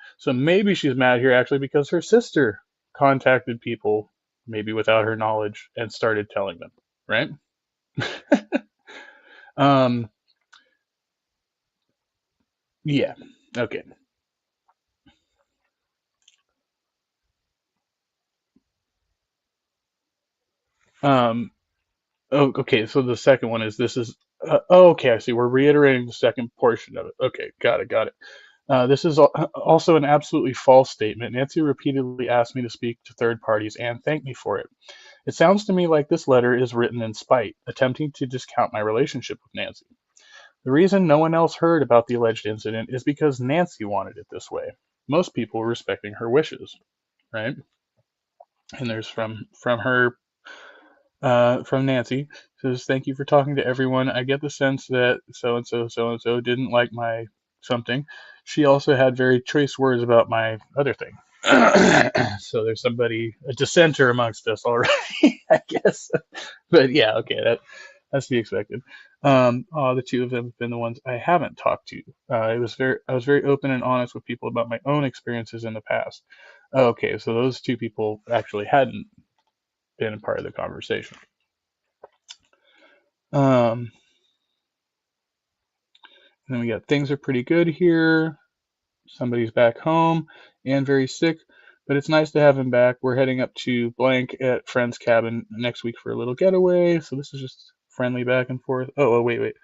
she's mad here actually because her sister contacted people maybe without her knowledge and started telling them, right? Yeah, okay. Okay, so the second one is okay, I see. We're reiterating the second portion of it. Okay, got it. This is also an absolutely false statement. Nancy repeatedly asked me to speak to third parties and thanked me for it. It sounds to me like this letter is written in spite, attempting to discount my relationship with Nancy. The reason no one else heard about the alleged incident is because Nancy wanted it this way. Most people were respecting her wishes, right? And there's from her from Nancy, says, thank you for talking to everyone. I get the sense that so-and-so didn't like my something. She also had very choice words about my other thing. So there's a dissenter amongst us already, I guess. But yeah, okay, that's to be expected. The two of them have been the ones I haven't talked to. I was very open and honest with people about my own experiences in the past. Okay, so those two people actually hadn't been a part of the conversation. And then we got things are pretty good here. Somebody's back home and very sick, but it's nice to have him back. We're heading up to blank at friend's cabin next week for a little getaway. So this is just friendly back and forth. Oh, wait.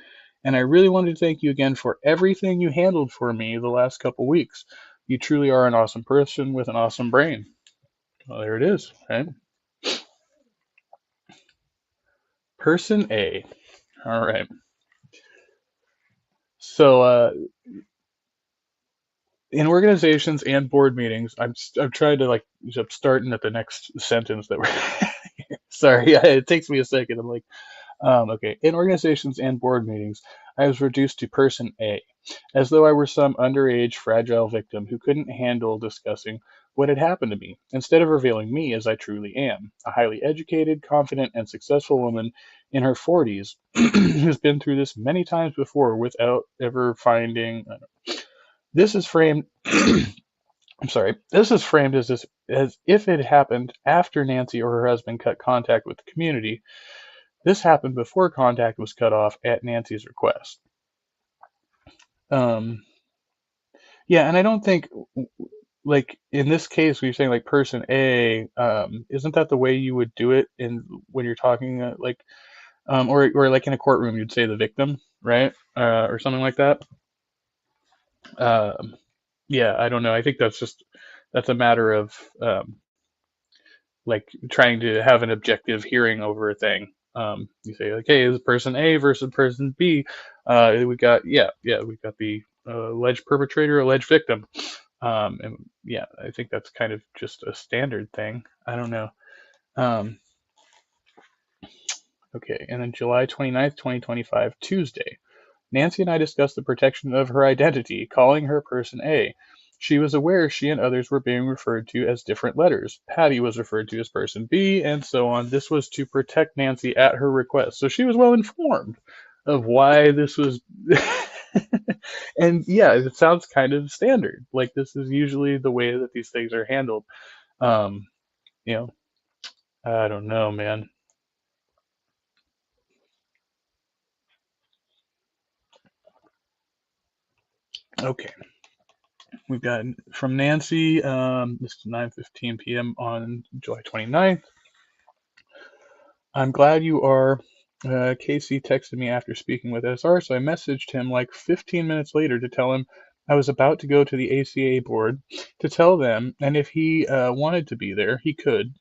And I really wanted to thank you again for everything you handled for me the last couple weeks. You truly are an awesome person with an awesome brain. Well, there it is, right? Person A. All right. So in organizations and board meetings, I'm trying to like I'm starting at the next sentence that we're sorry, it takes me a second. I'm like, okay. In organizations and board meetings, I was reduced to person A. as though I were some underage, fragile victim who couldn't handle discussing what had happened to me, instead of revealing me as I truly am, a highly educated, confident, and successful woman in her 40s who's been through this many times before without ever finding. This is framed. I'm sorry. This is framed as if it happened after Nancy or her husband cut contact with the community. This happened before contact was cut off at Nancy's request. Yeah, and I don't think, like in this case, we are saying like person A, isn't that the way you would do it in when you're talking or like in a courtroom, you'd say the victim, right? Or something like that. Yeah, I don't know. I think that's a matter of like trying to have an objective hearing over a thing. You say like, hey, is person A versus person B? We got the alleged perpetrator, alleged victim. And yeah, I think that's kind of just a standard thing. I don't know. Okay, and then July 29th, 2025, Tuesday. Nancy and I discussed the protection of her identity, calling her person A. She was aware she and others were being referred to as different letters. Patty was referred to as person B, and so on. This was to protect Nancy at her request. So she was well informed of why this was. And yeah, it sounds kind of standard. Like this is usually the way that these things are handled. Um, you know, I don't know, man. Okay. We've got from Nancy, this is 9:15 p.m. on July 29th. I'm glad you are. Casey texted me after speaking with SR, so I messaged him like 15 minutes later to tell him I was about to go to the ACA board to tell them, and if he wanted to be there, he could.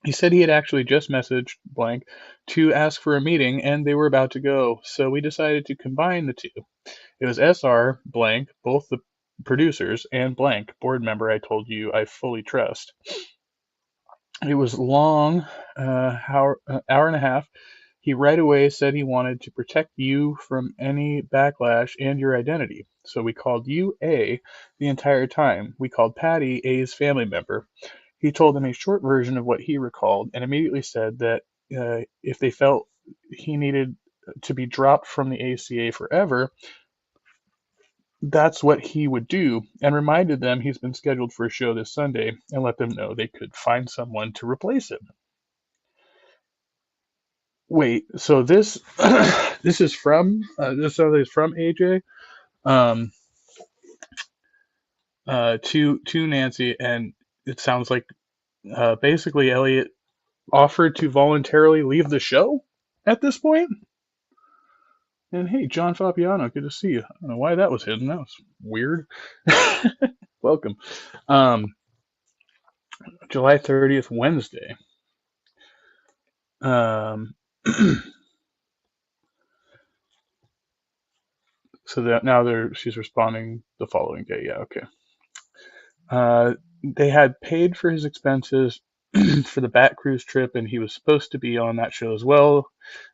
He said he had actually just messaged blank to ask for a meeting, and they were about to go, so we decided to combine the two. It was SR blank, both the producers, and blank, board member I told you I fully trust. It was long, hour and a half. He right away said he wanted to protect you from any backlash and your identity. So we called you A the entire time. We called Patty A's family member. He told them a short version of what he recalled and immediately said that if they felt he needed to be dropped from the ACA forever, that's what he would do, and reminded them he's been scheduled for a show this Sunday and let them know they could find someone to replace him. Wait, so this this is from AJ to Nancy, and it sounds like basically Elliot offered to voluntarily leave the show at this point. And hey, John Fabiano, good to see you. I don't know why that was hidden. That was weird. Welcome. July 30th, Wednesday. So that now she's responding the following day. Yeah, okay. They had paid for his expenses for the Bat Cruise trip, and he was supposed to be on that show as well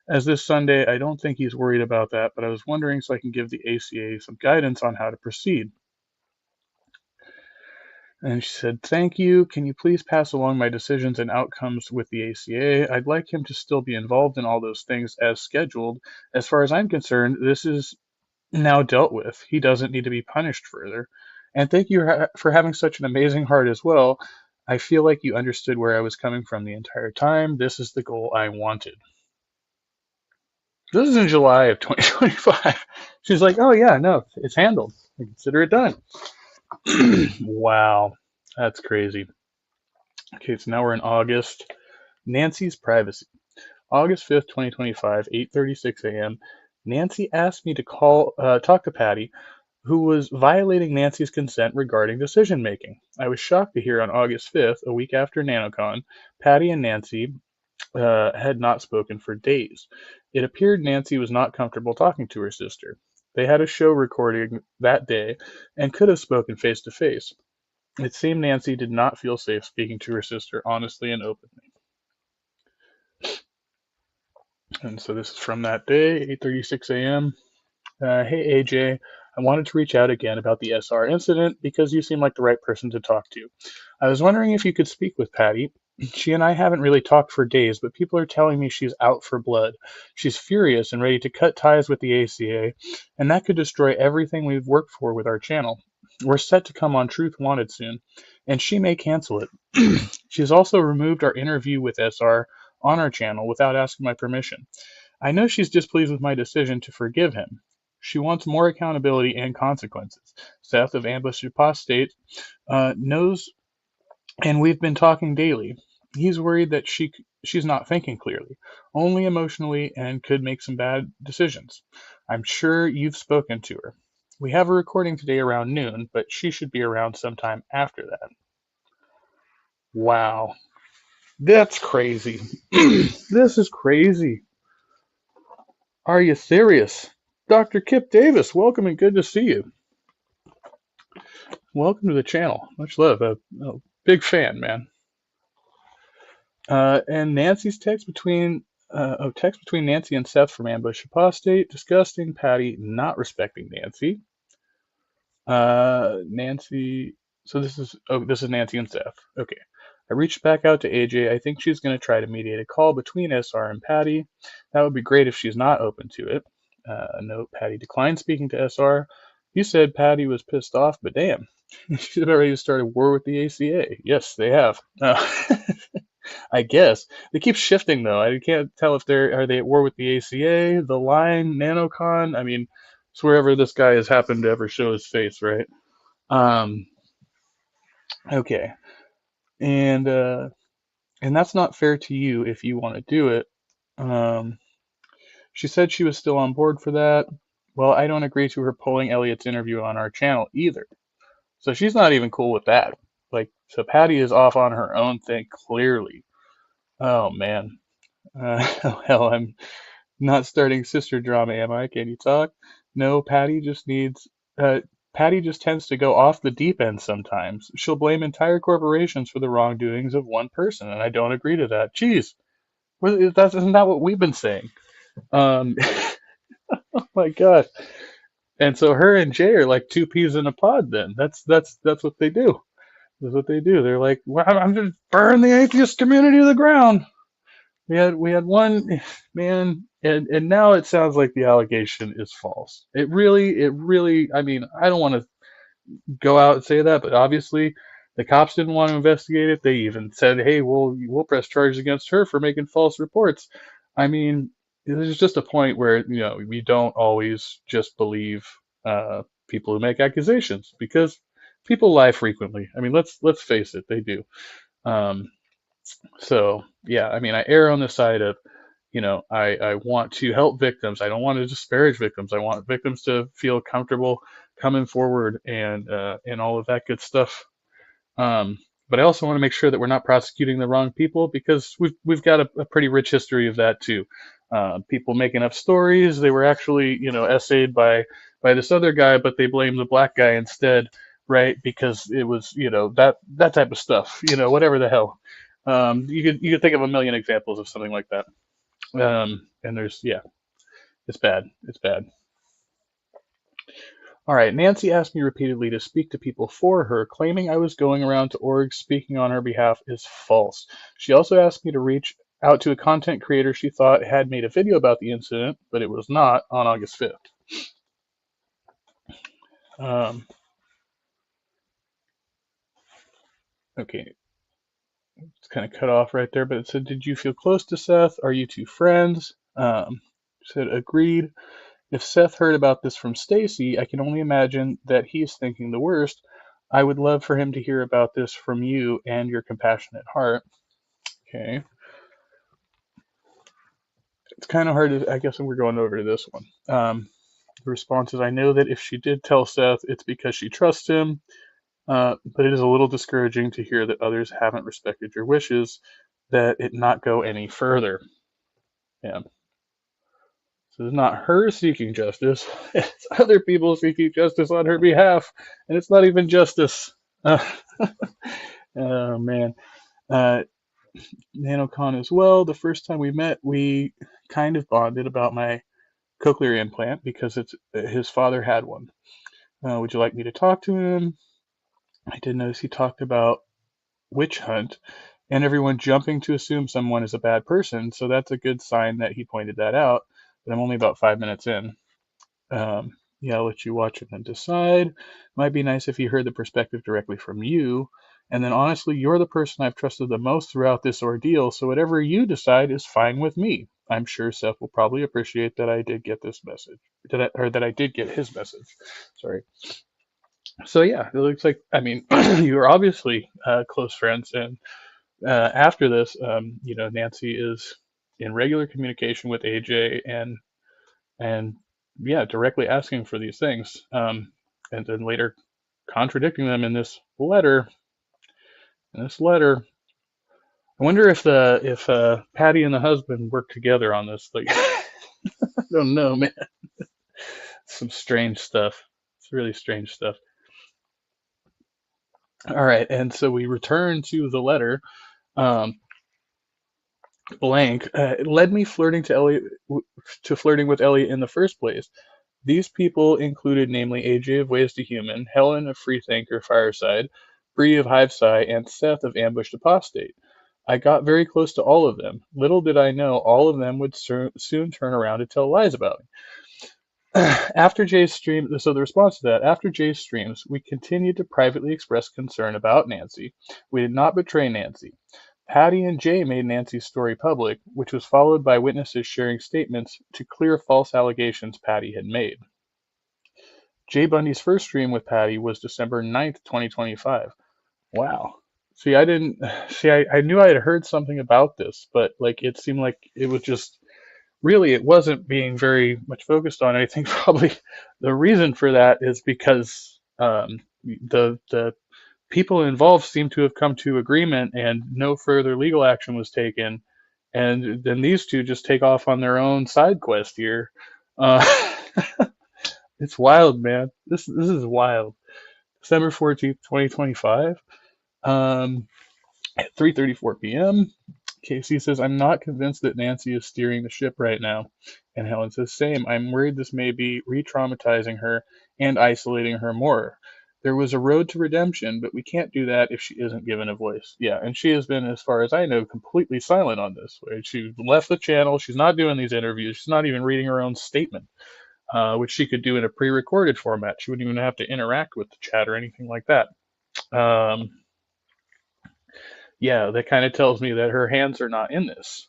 as this Sunday. I don't think he's worried about that, but I was wondering so I can give the ACA some guidance on how to proceed. And she said, thank you. Can you please pass along my decisions and outcomes with the ACA? I'd like him to still be involved in all those things as scheduled. As far as I'm concerned, this is now dealt with. He doesn't need to be punished further. And thank you for having such an amazing heart as well. I feel like you understood where I was coming from the entire time. This is the goal I wanted. This is in July of 2025. She's like, oh yeah, no, it's handled. I consider it done. Wow, that's crazy. Okay, so now we're in August. Nancy's privacy. August 5th, 2025, 8:36 a.m. Nancy asked me to talk to Patty, who was violating Nancy's consent regarding decision making. I was shocked to hear on August 5th, a week after Nanocon, Patty and Nancy had not spoken for days. It appeared Nancy was not comfortable talking to her sister. They had a show recording that day and could have spoken face to face. It seemed Nancy did not feel safe speaking to her sister honestly and openly. And so this is from that day, 8:36 a.m. Hey AJ, I wanted to reach out again about the SR incident because you seem like the right person to talk to. I was wondering if you could speak with Patty. She and I haven't really talked for days, but people are telling me she's out for blood. She's furious and ready to cut ties with the ACA, and that could destroy everything we've worked for with our channel. We're set to come on Truth Wanted soon, and she may cancel it. She's also removed our interview with SR on our channel without asking my permission. I know she's displeased with my decision to forgive him. She wants more accountability and consequences. Seth of Apostate knows, and we've been talking daily. He's worried that she's not thinking clearly, only emotionally, and could make some bad decisions. I'm sure you've spoken to her. We have a recording today around noon, but she should be around sometime after that. Wow. That's crazy. This is crazy. Are you serious? Dr. Kip Davis, welcome and good to see you. Welcome to the channel. Much love. A big fan, man. And Nancy's text between Nancy and Seth from Ambush Apostate. Disgusting. Patty not respecting Nancy. Nancy. So this is Nancy and Seth. Okay. I reached back out to AJ. I think she's going to try to mediate a call between SR and Patty. That would be great if she's not open to it. Note, Patty declined speaking to SR. You said Patty was pissed off, but damn. She's about ready to start a war with the ACA. Yes, they have. I guess. They keep shifting, though. I can't tell if are they at war with the ACA, the line, Nanocon. I mean, it's wherever this guy has happened to ever show his face, right? Okay. And that's not fair to you if you want to do it. She said she was still on board for that. Well, I don't agree to her pulling Elliot's interview on our channel either. So she's not even cool with that. So Patty is off on her own thing, clearly. Oh, man. Hell, I'm not starting sister drama, am I? Can you talk? No, Patty just tends to go off the deep end sometimes. She'll blame entire corporations for the wrongdoings of one person, and I don't agree to that. Jeez, isn't that what we've been saying? Oh my God. And so her and Jay are like two peas in a pod then. That's what they do. That's what they do. They're like, well, I'm going to burn the atheist community to the ground. We had one man, and now it sounds like the allegation is false. It really, I mean, I don't want to go out and say that, but obviously the cops didn't want to investigate it. They even said, hey, we'll press charges against her for making false reports. I mean, there's just a point where, we don't always just believe people who make accusations, because people lie frequently. I mean, let's face it, they do. So yeah, I mean, I err on the side of, I want to help victims. I don't want to disparage victims. I want victims to feel comfortable coming forward and all of that good stuff. But I also want to make sure that we're not prosecuting the wrong people, because we've got a pretty rich history of that too. People making up stories. They were actually, essayed by this other guy, but they blamed the black guy instead, right? Because it was, that type of stuff, whatever the hell. You could think of a million examples of something like that. And there's, it's bad. It's bad. All right, Nancy asked me repeatedly to speak to people for her. Claiming I was going around to orgs speaking on her behalf is false. She also asked me to reach out to a content creator she thought had made a video about the incident, but it was not, on August 5th. Okay, it's kind of cut off right there, but it said, did you feel close to Seth? Are you two friends? Said, agreed. If Seth heard about this from Stacy, I can only imagine that he's thinking the worst. I would love for him to hear about this from you and your compassionate heart. Okay. It's kind of hard to, I guess we're going over to this one. The response is, I know that if she did tell Seth, it's because she trusts him, but it is a little discouraging to hear that others haven't respected your wishes, that it not go any further. Yeah. So it's not her seeking justice, it's other people seeking justice on her behalf, and it's not even justice. Oh, man. Nanocon as well. The first time we met, we kind of bonded about my cochlear implant because his father had one. Would you like me to talk to him? I did notice he talked about witch hunt and everyone jumping to assume someone is a bad person, so that's a good sign that he pointed that out. But I'm only about 5 minutes in. Yeah, I'll let you watch it and decide. Might be nice if you heard the perspective directly from you. And then honestly, you're the person I've trusted the most throughout this ordeal, so whatever you decide is fine with me. I'm sure Seth will probably appreciate that I did get this message. That I did get his message. Sorry. So yeah, it looks like, I mean, you are obviously close friends, and after this, Nancy is in regular communication with AJ and yeah, directly asking for these things, and then later contradicting them in this letter. I wonder if Patty and the husband work together on this. Like, I don't know, man. Some strange stuff. It's really strange stuff. All right, and so we return to the letter. Um, Blank. It led me to flirting with Elliot in the first place. These people included namely AJ of Ways to Human, Helen of Freethinker Fireside, Bree of Hivesci, and Seth of Ambushed Apostate. I got very close to all of them. Little did I know all of them would soon turn around to tell lies about me. After Jay's stream, so the response to that, after Jay's streams, we continued to privately express concern about Nancy. We did not betray Nancy. Patty and Jay made Nancy's story public, which was followed by witnesses sharing statements to clear false allegations Patty had made. Jay Bundy's first stream with Patty was December 9th, 2025. Wow. See, I knew I had heard something about this, but like it seemed like it was just really it wasn't being very much focused on. I think probably the reason for that is because the people involved seem to have come to agreement and no further legal action was taken. And then these two just take off on their own side quest here. Uh, it's wild, man. This is wild. December 14th, 2025. At 3:34 p.m. Casey says, I'm not convinced that Nancy is steering the ship right now. And Helen says, same. I'm worried this may be re-traumatizing her and isolating her more. There was a road to redemption, but we can't do that if she isn't given a voice. Yeah, and she has been, as far as I know, completely silent on this. Right? She left the channel. She's not doing these interviews. She's not even reading her own statement, which she could do in a pre-recorded format. She wouldn't even have to interact with the chat or anything like that. Yeah, that kind of tells me that her hands are not in this.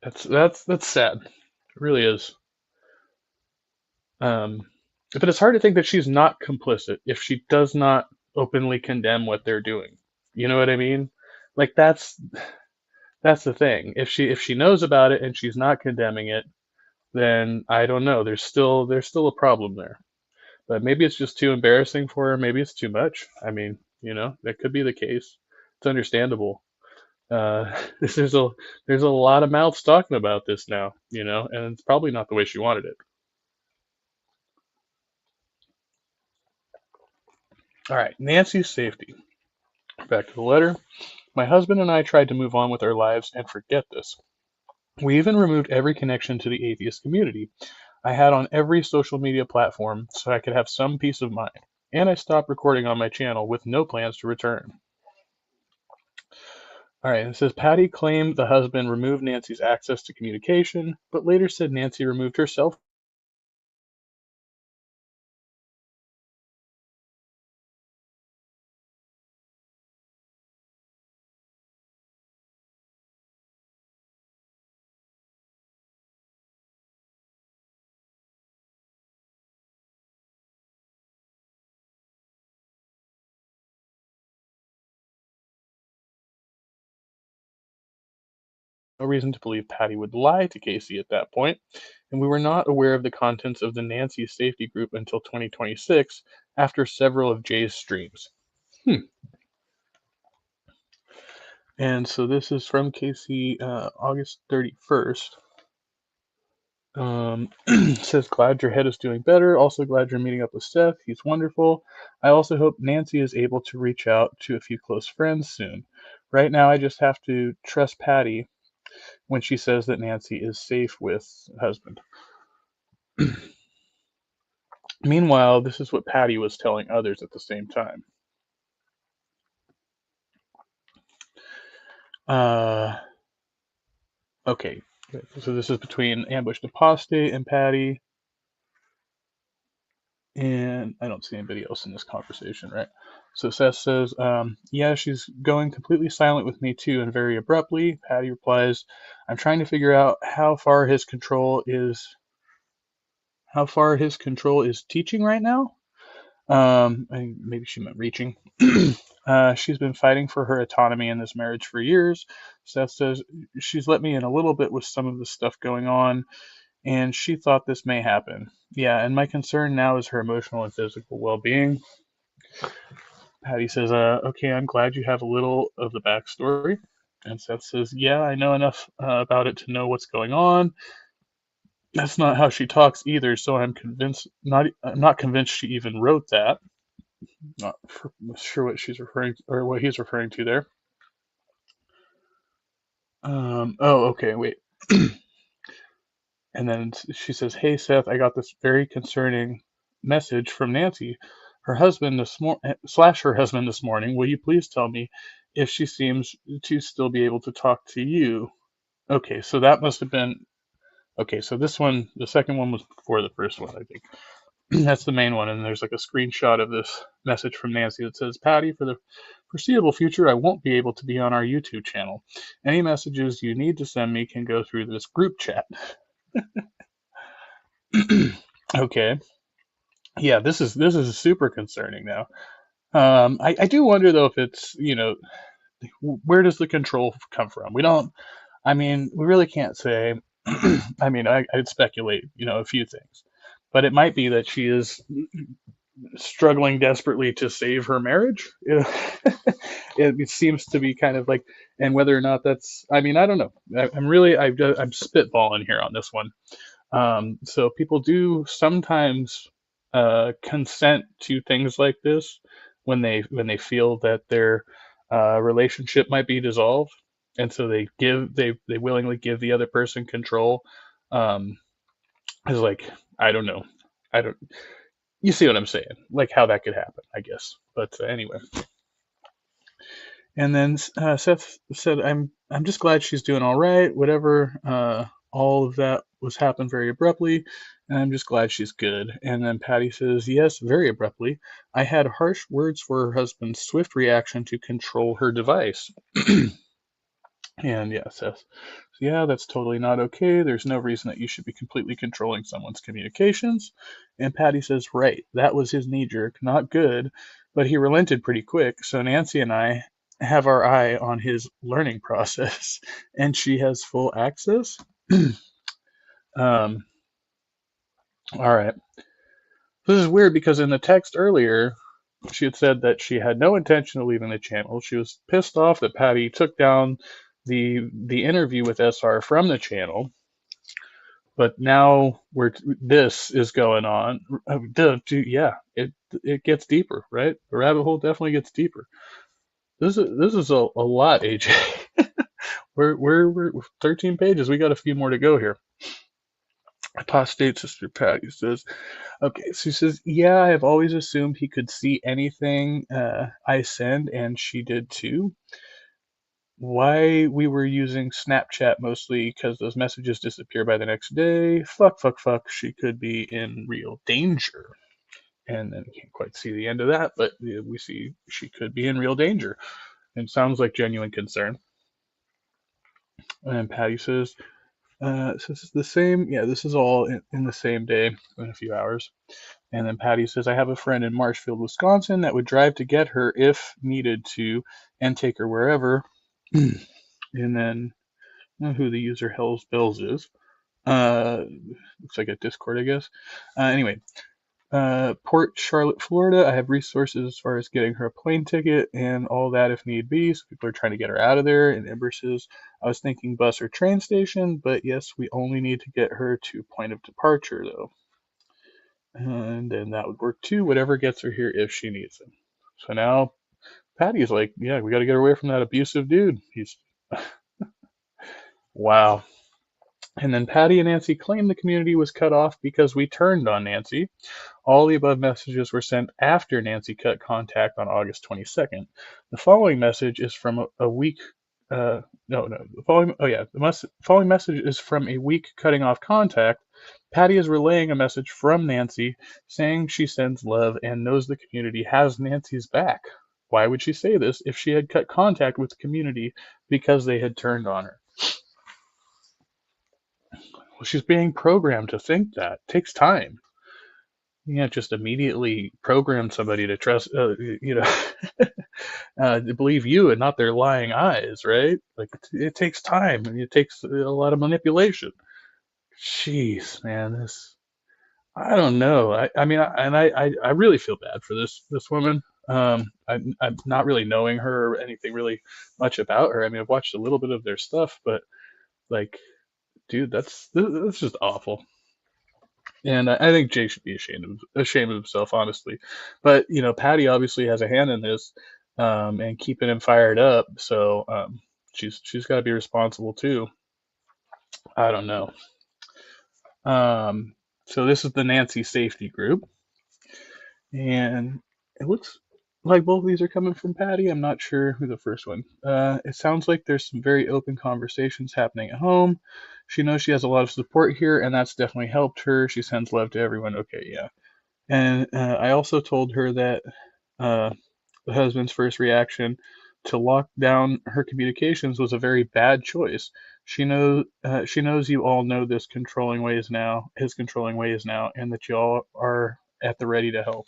That's sad. It really is. But it's hard to think that she's not complicit if she does not openly condemn what they're doing. You know what I mean? Like that's the thing. If she knows about it and she's not condemning it, then I don't know. There's still a problem there. But maybe it's just too embarrassing for her. Maybe it's too much. I mean, that could be the case. It's understandable. There's a lot of mouths talking about this now, and it's probably not the way she wanted it. All right, Nancy's safety. Back to the letter. My husband and I tried to move on with our lives and forget this. We even removed every connection to the atheist community I had on every social media platform so I could have some peace of mind. And I stopped recording on my channel with no plans to return. All right, it says Patty claimed the husband removed Nancy's access to communication, but later said Nancy removed herself. No reason to believe Patty would lie to Casey at that point, and we were not aware of the contents of the Nancy safety group until 2026 after several of Jay's streams. And so this is from Casey, August 31st. Says, glad your head is doing better. Also glad you're meeting up with Seth. He's wonderful. I also hope Nancy is able to reach out to a few close friends soon. Right now, I just have to trust Patty when she says that Nancy is safe with husband. Meanwhile, this is what Patty was telling others at the same time. Okay, so this is between Ambushed Apostate and Patty. And I don't see anybody else in this conversation, right? So Seth says, yeah, she's going completely silent with me too, and very abruptly. Patty replies, I'm trying to figure out how far his control is teaching right now. Maybe she meant reaching. She's been fighting for her autonomy in this marriage for years. Seth says she's let me in a little bit with some of the stuff going on, and she thought this may happen. Yeah, and my concern now is her emotional and physical well-being. Patty says, okay, I'm glad you have a little of the backstory. And Seth says, yeah, I know enough about it to know what's going on. That's not how she talks either, so I'm not convinced she even wrote that. Not sure what she's referring to, or what he's referring to there. Okay, wait. And then she says, hey, Seth, I got this very concerning message from Nancy, her husband her husband this morning. Will you please tell me if she seems to still be able to talk to you? Okay, so that must have been, okay, so this one, the second one was before the first one, I think. That's the main one, and there's like a screenshot of this message from Nancy that says, Patty, for the foreseeable future, I won't be able to be on our YouTube channel. Any messages you need to send me can go through this group chat. Okay. Yeah, this is super concerning now. I do wonder though if it's, where does the control come from? We really can't say. I'd speculate, a few things, but it might be that she is struggling desperately to save her marriage. It seems to be kind of like, and whether or not that's, I don't know. I'm spitballing here on this one. So people do sometimes consent to things like this when they feel that their relationship might be dissolved, and so they willingly give the other person control. Is like, I don't know, I don't. You see what I'm saying? Like how that could happen, I guess. But anyway. And then Seth said, I'm just glad she's doing all right. Whatever, all of that was happened very abruptly, and I'm just glad she's good. And then Patty says, yes, very abruptly. I had harsh words for her husband's swift reaction to control her device. And yeah, Seth, yeah, that's totally not okay. There's no reason that you should be completely controlling someone's communications. And Patty says, right, that was his knee jerk, not good, but he relented pretty quick. So Nancy and I have our eye on his learning process, and she has full access. All right. This is weird because in the text earlier, she had said that she had no intention of leaving the channel. She was pissed off that Patty took down the interview with SR from the channel, but now this is going on. Yeah, it gets deeper, right? The rabbit hole definitely gets deeper. This is a lot, AJ. we're 13 pages. We got a few more to go here. Apostate Sister Patty says, okay, so she says, yeah, I have always assumed he could see anything I send, and she did too. Why we were using Snapchat mostly because those messages disappear by the next day. Fuck. She could be in real danger. And then we can't quite see the end of that, but we see she could be in real danger. And sounds like genuine concern. And Patty says, so this is the same. Yeah, this is all in the same day in a few hours. And then Patty says, I have a friend in Marshfield, Wisconsin that would drive to get her if needed to and take her wherever. And then who the user Hell's Bells is. Looks like a Discord, I guess. Anyway, Port Charlotte, Florida. I have resources as far as getting her a plane ticket and all that if need be. So people are trying to get her out of there. And Ember says, I was thinking bus or train station, but yes, we only need to get her to point of departure though. And then that would work too, whatever gets her here if she needs him. So now Patty's like, yeah, we got to get her away from that abusive dude. He's wow. And then Patty and Nancy claim the community was cut off because we turned on Nancy. All the above messages were sent after Nancy cut contact on August 22nd. The following message is from a week. The following. Oh yeah, following message is from a week cutting off contact. Patty is relaying a message from Nancy saying she sends love and knows the community has Nancy's back. Why would she say this if she had cut contact with the community because they had turned on her? Well, she's being programmed to think that. It takes time. You can't just immediately program somebody to trust, to believe you and not their lying eyes, right? Like it takes time and it takes a lot of manipulation. Jeez, man, I don't know. I really feel bad for this woman. I'm not really knowing her or anything really much about her. I mean, I've watched a little bit of their stuff, but like, dude, that's just awful. And I think Jay should be ashamed of himself, honestly. But Patty obviously has a hand in this, and keeping him fired up. So she's got to be responsible too. I don't know. So this is the Nancy Safety Group, and it looks like both of these are coming from Patty. I'm not sure who the first one. It sounds like there's some very open conversations happening at home. She knows she has a lot of support here, and that's definitely helped her. She sends love to everyone. Okay, yeah. And I also told her that the husband's first reaction to lock down her communications was a very bad choice. She knows you all know his controlling ways now, and that you all are at the ready to help.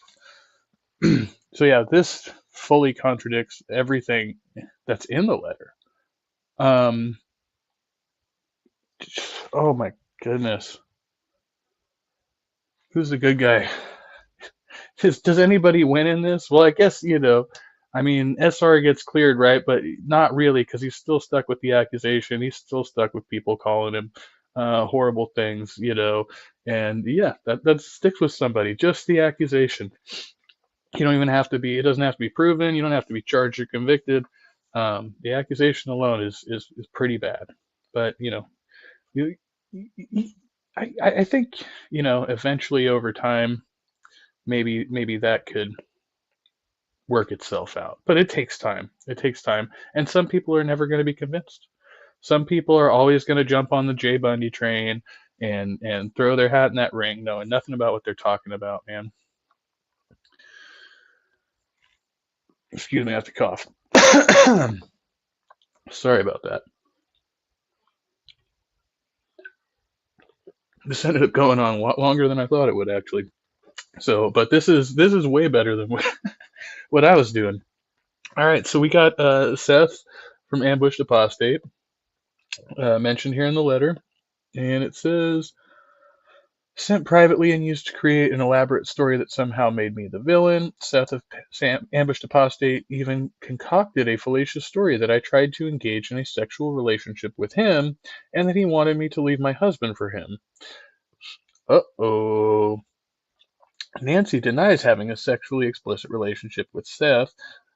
So yeah, this fully contradicts everything that's in the letter. Oh my goodness. Who's the good guy? Does anybody win in this? Well, I guess, I mean, SR gets cleared, right? But not really, because he's still stuck with the accusation. He's still stuck with people calling him horrible things, and yeah, that sticks with somebody. Just the accusation. You don't even have to be, it doesn't have to be proven. You don't have to be charged or convicted. The accusation alone is pretty bad. But, I think, eventually over time, maybe that could work itself out. But it takes time. It takes time. And some people are never going to be convinced. Some people are always going to jump on the Jay Bundy train and throw their hat in that ring, knowing nothing about what they're talking about, man. Excuse me, I have to cough. Sorry about that. This ended up going on a lot longer than I thought it would, actually. So, but this is way better than what I was doing. All right, so we got Seth from Ambushed Apostate mentioned here in the letter, and it says, sent privately and used to create an elaborate story that somehow made me the villain. Seth of Ambushed Apostate even concocted a fallacious story that I tried to engage in a sexual relationship with him, and that he wanted me to leave my husband for him. Uh-oh. Nancy denies having a sexually explicit relationship with Seth.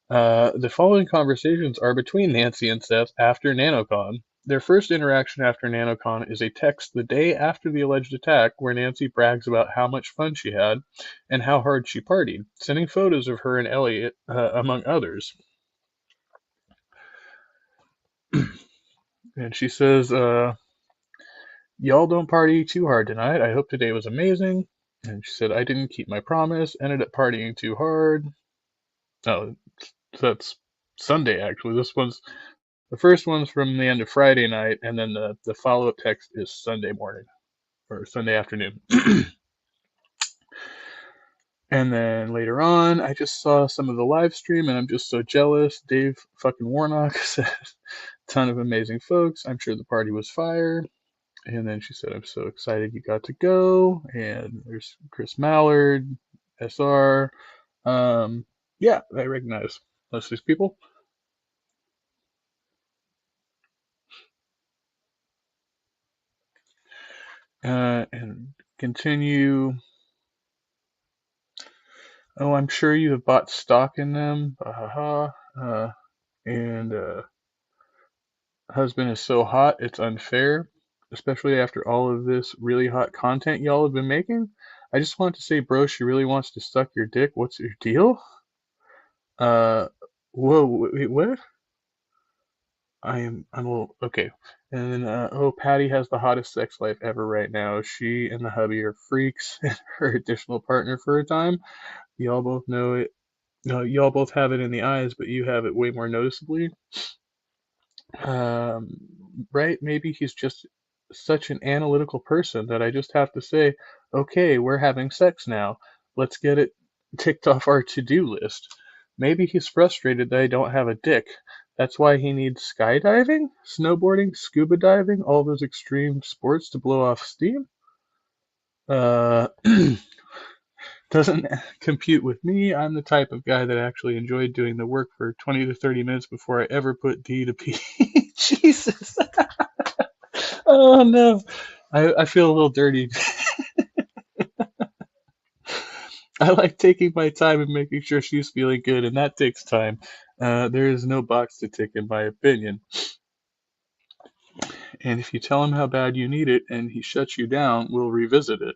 The following conversations are between Nancy and Seth after Nanocon. Their first interaction after Nanocon is a text the day after the alleged attack where Nancy brags about how much fun she had and how hard she partied, sending photos of her and Elliot, among others. And she says, y'all don't party too hard tonight. I hope today was amazing. And she said, I didn't keep my promise, ended up partying too hard. Oh, that's Sunday, actually. The first one's from the end of Friday night, and then the follow-up text is Sunday morning, or Sunday afternoon. And then later on, I just saw some of the live stream, and I'm just so jealous. Dave fucking Warnock said, ton of amazing folks. I'm sure the party was fire. And then she said, I'm so excited you got to go. And there's Chris Mallard, SR. Yeah, I recognize most of these people. And continue. Oh, I'm sure you have bought stock in them. And husband is so hot, it's unfair. especially after all of this really hot content y'all have been making. I just want to say, bro, she really wants to suck your dick. What's your deal? Uh, whoa, wait, what? I'm a little, okay. And then, oh, Patty has the hottest sex life ever right now. She and the hubby are freaks, and her additional partner for a time. Y'all both know it. No, y'all both have it in the eyes, but you have it way more noticeably. Um, right? Maybe he's just such an analytical person that I just have to say, okay, we're having sex now. Let's get it ticked off our to-do list. Maybe he's frustrated that I don't have a dick. That's why he needs skydiving, snowboarding, scuba diving, all those extreme sports to blow off steam. Uh, doesn't compute with me. I'm the type of guy that actually enjoyed doing the work for 20 to 30 minutes before I ever put D to P. Jesus. Oh no. I feel a little dirty. I like taking my time and making sure she's feeling good, and that takes time. There is no box to tick, in my opinion. And if you tell him how bad you need it and he shuts you down, we'll revisit it.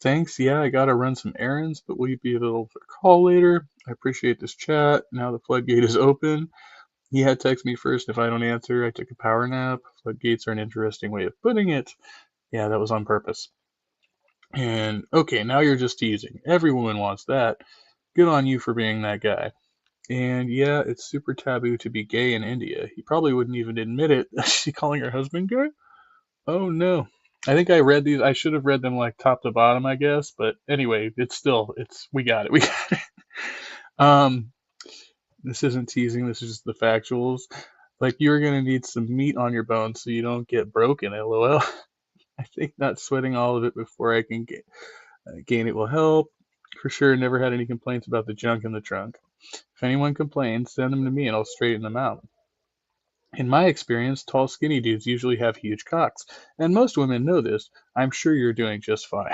Thanks, yeah, I gotta run some errands, but will you be available for a call later? I appreciate this chat. Now the floodgate is open. He had texted me first. If I don't answer, I took a power nap. Floodgates are an interesting way of putting it. Yeah, that was on purpose. And okay, now you're just teasing. Every woman wants that. Good on you for being that guy. And yeah, it's super taboo to be gay in India. He probably wouldn't even admit it. Is she calling her husband gay? Oh no. I think I read these. I should have read them like top to bottom, I guess. But anyway, we got it. We got it. Um, this isn't teasing. This is just the factuals. Like, you're gonna need some meat on your bones so you don't get broken. LOL. I think not sweating all of it before I can gain it will help. For sure, never had any complaints about the junk in the trunk. If anyone complains, send them to me and I'll straighten them out. In my experience, tall, skinny dudes usually have huge cocks, and most women know this. I'm sure you're doing just fine.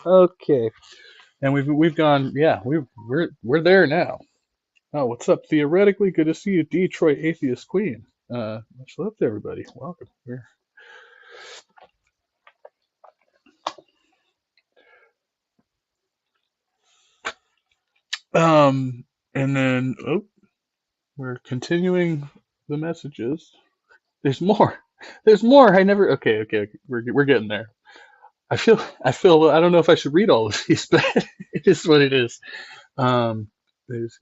Okay, and we've gone. Yeah, we're there now. Oh, what's up? Theoretically, good to see you, Detroit Atheist Queen. Much love to everybody. Welcome. And then we're continuing the messages. There's more. There's more. I never. Okay. We're getting there. I feel. I don't know if I should read all of these, but it is what it is.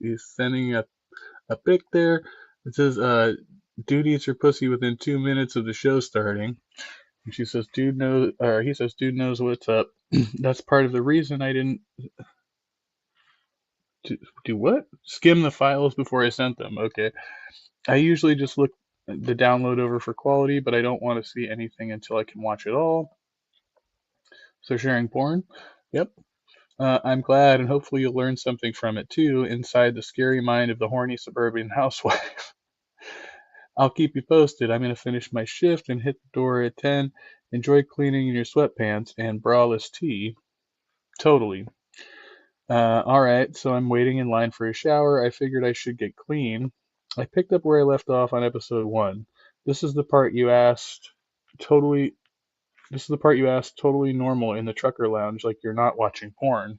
He's sending a pic there. It says, "Dude eats her pussy within 2 minutes of the show starting." And she says, "Dude knows," or he says, "Dude knows what's up." That's part of the reason I didn't do what? Skim the files before I sent them. Okay. I usually just look the download over for quality, but I don't want to see anything until I can watch it all. So sharing porn? Yep. I'm glad, and hopefully you'll learn something from it too, inside the scary mind of the horny suburban housewife. I'll keep you posted. I'm going to finish my shift and hit the door at 10. Enjoy cleaning in your sweatpants and braless tee. Totally. Alright, so I'm waiting in line for a shower. I figured I should get clean. I picked up where I left off on episode 1. This is the part you asked totally normal in the trucker lounge, like you're not watching porn.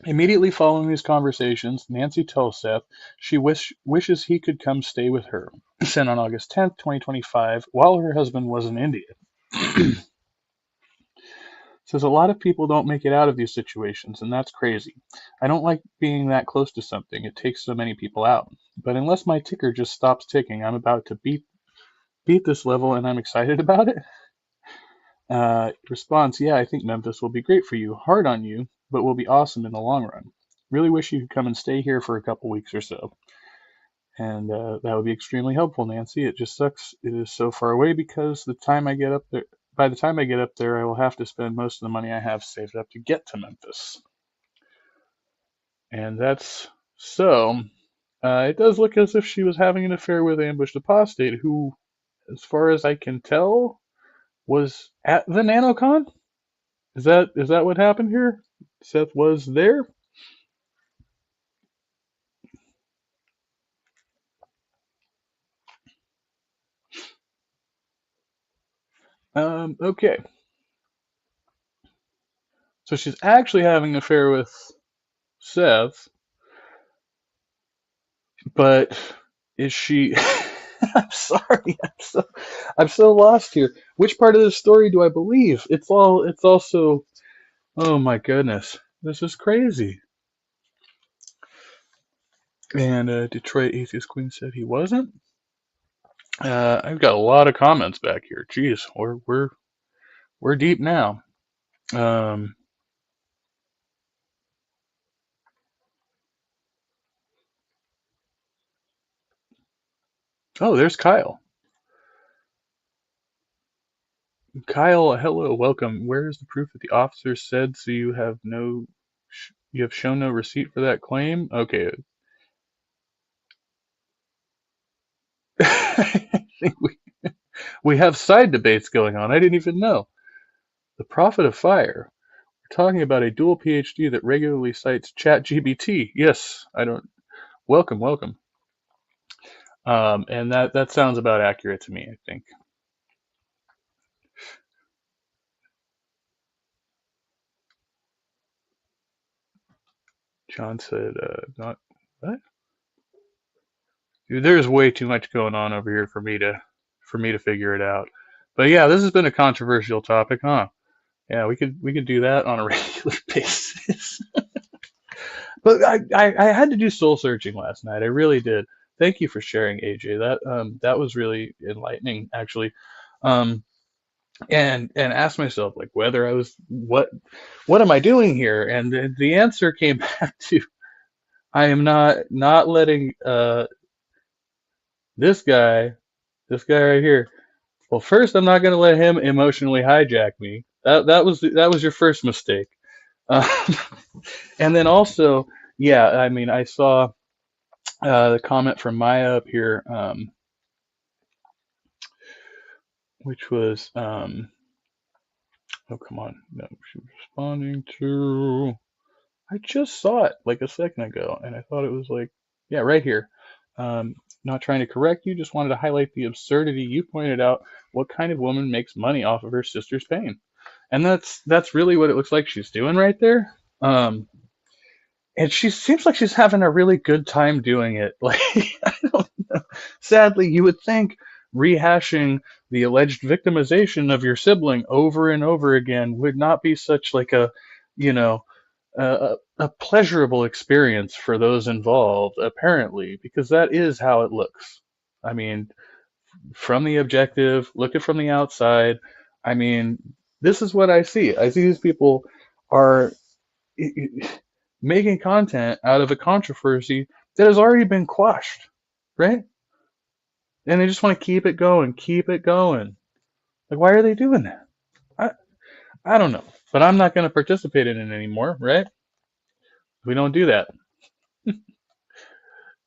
Immediately following these conversations, Nancy tells Seth she wishes he could come stay with her. Sent on August 10th, 2025, while her husband was in India. Says a lot of people don't make it out of these situations, and that's crazy. I don't like being that close to something. It takes so many people out. But unless my ticker just stops ticking, I'm about to beat this level, and I'm excited about it. Response, yeah, I think Memphis will be great for you. Hard on you, but will be awesome in the long run. Really wish you could come and stay here for a couple weeks or so. And that would be extremely helpful, Nancy. It just sucks. It is so far away because by the time I get up there, I will have to spend most of the money I have saved up to get to Memphis. And that's so. It does look as if she was having an affair with Ambushed Apostate, who, as far as I can tell, was at the Nanocon. Is that what happened here? Seth was there? Okay. So she's actually having an affair with Seth, but is she? I'm sorry. I'm so lost here. Which part of the story do I believe? It's also. Oh my goodness, this is crazy. And Detroit Atheist Queen said he wasn't. I've got a lot of comments back here. Jeez, we're deep now. Um, oh, there's Kyle. Kyle, hello, welcome. Where is the proof that the officer said so you have shown no receipt for that claim? Okay. I think we have side debates going on. I didn't even know. The Prophet of Fire. We're talking about a dual PhD that regularly cites ChatGPT. Yes, I don't. Welcome, welcome. And that sounds about accurate to me, I think. John said, not what? Dude, there's way too much going on over here for me to figure it out. But yeah, this has been a controversial topic, huh? Yeah, we could do that on a regular basis. But I had to do soul searching last night. I really did. Thank you for sharing, AJ. That was really enlightening, actually. Um, and asked myself like whether I was what am I doing here? And the answer came back to I am not letting this guy right here. Well, first I'm not going to let him emotionally hijack me. That was your first mistake. Uh, and then also, yeah, I mean, I saw the comment from Maya up here, which was, oh, come on. No, she was responding to, I just saw it like a second ago, and I thought it was like, yeah, right here. Not trying to correct you, just wanted to highlight the absurdity you pointed out. What kind of woman makes money off of her sister's pain? And that's really what it looks like she's doing right there. And she seems like she's having a really good time doing it. Like, I don't know. Sadly, you would think rehashing the alleged victimization of your sibling over and over again would not be such like a, you know, a pleasurable experience for those involved, apparently, because that is how it looks. I mean, from the objective, looking from the outside, I mean, this is what I see. I see these people are making content out of a controversy that has already been quashed, right? And they just want to keep it going, keep it going. Like, why are they doing that? I, I don't know, but I'm not going to participate in it anymore, right? We don't do that.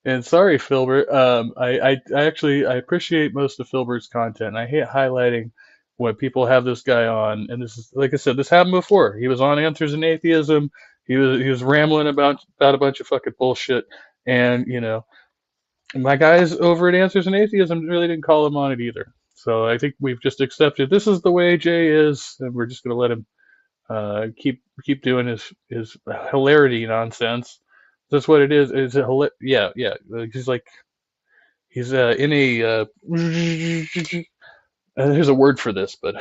And sorry, Filbert. I actually I appreciate most of Filbert's content. And I hate highlighting when people have this guy on. And this is like I said, this happened before. He was on Answers in Atheism. He was rambling about a bunch of fucking bullshit. And my guys over at Answers in Atheism really didn't call him on it either. So I think we've just accepted this is the way Jay is, and we're just gonna let him keep doing his hilarity nonsense. That's what it is. Yeah, yeah. He's like he's in a there's a word for this, but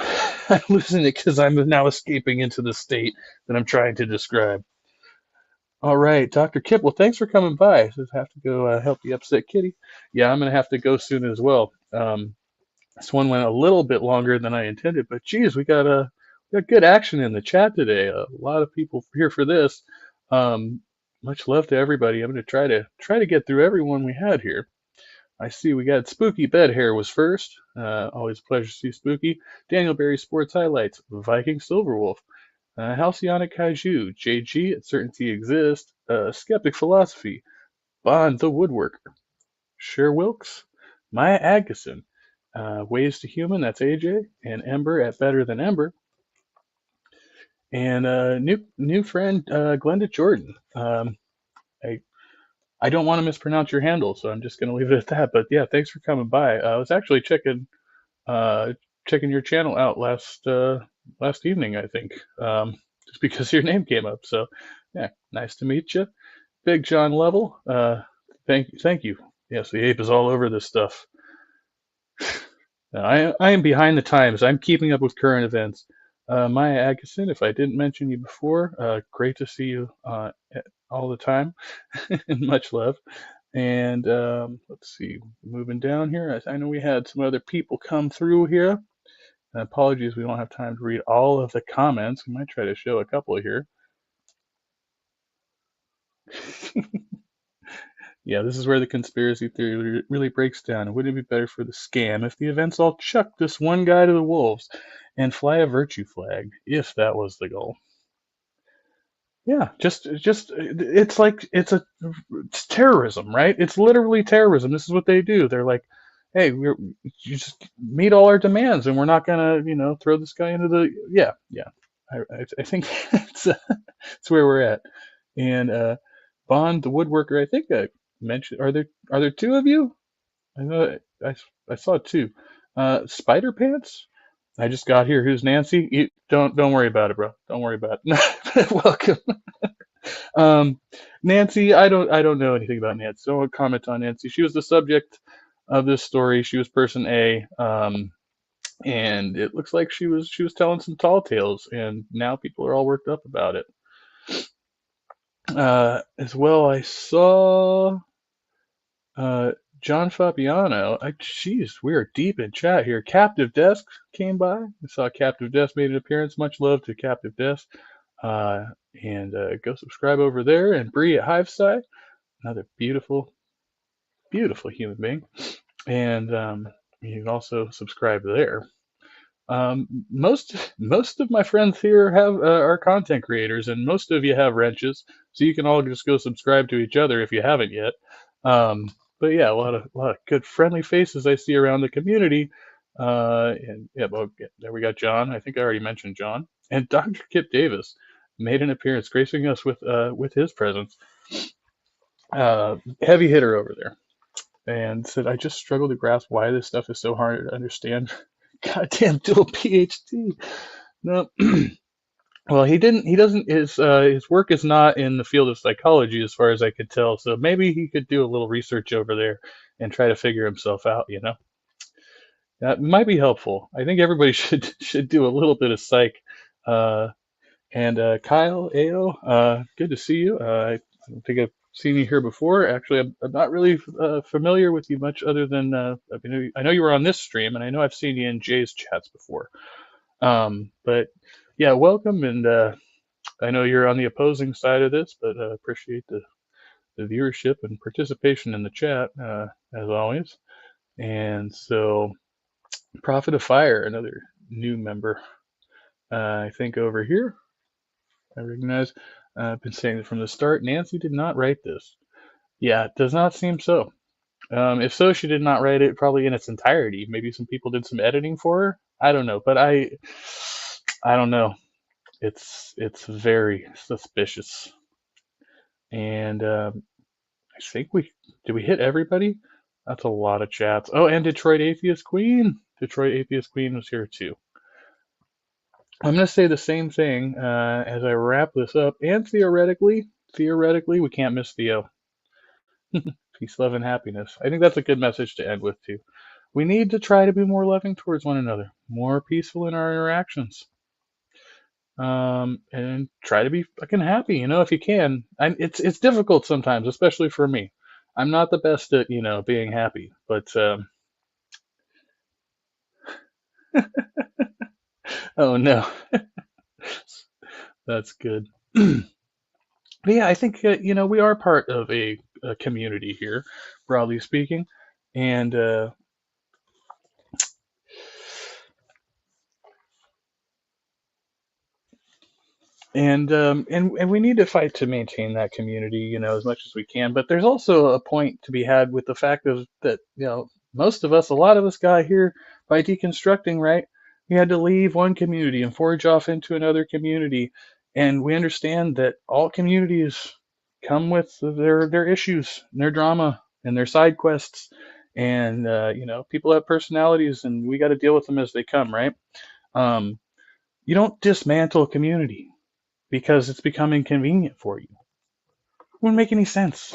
I'm losing it because I'm now escaping into the state that I'm trying to describe. All right, Dr. Kip. Well, thanks for coming by. Says have to go help the upset kitty. Yeah, I'm gonna have to go soon as well. This one went a little bit longer than I intended, but geez, we got good action in the chat today. A lot of people here for this. Much love to everybody. I'm going to try to get through everyone we had here. I see we got Spooky Bed Hair was first. Always a pleasure to see Spooky. Daniel Berry Sports Highlights. Viking Silverwolf. Halcyonic Kaiju. JG. Certainty Exists. Skeptic Philosophy. Bond the Woodworker. Cher Wilkes. Maya Atkinson. Ways to Human, that's AJ, and Ember at Better Than Ember, and new friend Glenda Jordan. I don't want to mispronounce your handle, so I'm just going to leave it at that. But yeah, thanks for coming by. I was actually checking checking your channel out last evening, I think, just because your name came up. So yeah, nice to meet you, Big John Level. Thank you. Yes, the ape is all over this stuff. I am behind the times. I'm keeping up with current events. Maya Agason, if I didn't mention you before, great to see you all the time. Much love. And let's see, moving down here. I know we had some other people come through here. And apologies, we don't have time to read all of the comments. We might try to show a couple here. Yeah, this is where the conspiracy theory really breaks down. Wouldn't it be better for the scam if the events all chucked this one guy to the wolves and fly a virtue flag, if that was the goal? Yeah, just it's like it's terrorism, right? It's literally terrorism. This is what they do. They're like, hey, you just meet all our demands, and we're not gonna, throw this guy into the yeah. I think that's where we're at. And Bond, the woodworker, I think I mentioned. Are there two of you? I know I saw two. Spider Pants. I just got here. Who's Nancy? Don't worry about it, bro. Don't worry about it. Welcome. Nancy, I don't know anything about Nancy. So I won't comment on Nancy. She was the subject of this story. She was person A, and it looks like she was telling some tall tales, and now people are all worked up about it. As well, I saw John Fabiano. Jeez, we are deep in chat here. Captive Desk came by. I saw Captive Desk made an appearance. Much love to Captive Desk. And go subscribe over there. And Bree at Hiveside, another beautiful, beautiful human being. And you can also subscribe there. Most of my friends here are content creators, and most of you have wrenches, so you can all just go subscribe to each other if you haven't yet. But yeah, a lot of good friendly faces I see around the community. And yeah, well, there we got John. I think I already mentioned John. And Dr. Kip Davis made an appearance, gracing us with his presence. Heavy hitter over there, and said, "I just struggle to grasp why this stuff is so hard to understand." Goddamn dual PhD. No. Well, he doesn't. His work is not in the field of psychology, as far as I could tell. So maybe he could do a little research over there and try to figure himself out. That might be helpful. I think everybody should do a little bit of psych. And Kyle Ao, good to see you. I don't think I've seen you here before. Actually, I'm not really familiar with you much, other than I know you were on this stream, and I know I've seen you in Jay's chats before. But yeah, welcome, and I know you're on the opposing side of this, but appreciate the viewership and participation in the chat, as always. And so, Prophet of Fire, another new member, I think over here. I recognize. I've been saying it from the start. Nancy did not write this. Yeah, it does not seem so. If so, she did not write it probably in its entirety. Maybe some people did some editing for her. I don't know, but I don't know. It's very suspicious. And I think we hit everybody? That's a lot of chats. Oh, and Detroit Atheist Queen. Detroit Atheist Queen was here too. I'm going to say the same thing as I wrap this up. And theoretically, we can't miss Theo. Peace, love, and happiness. I think that's a good message to end with, too. We need to try to be more loving towards one another, more peaceful in our interactions, and try to be fucking happy, if you can. It's difficult sometimes, especially for me. I'm not the best at, being happy, but oh no, that's good. But yeah, I think we are part of a community here, broadly speaking, and we need to fight to maintain that community, as much as we can. But there's also a point to be had with the fact of that, most of us, a lot of us got here by deconstructing, right? We had to leave one community and forge off into another community. And we understand that all communities come with their issues and their drama and their side quests. and people have personalities, and we got to deal with them as they come, right? You don't dismantle a community because it's become inconvenient for you. It wouldn't make any sense.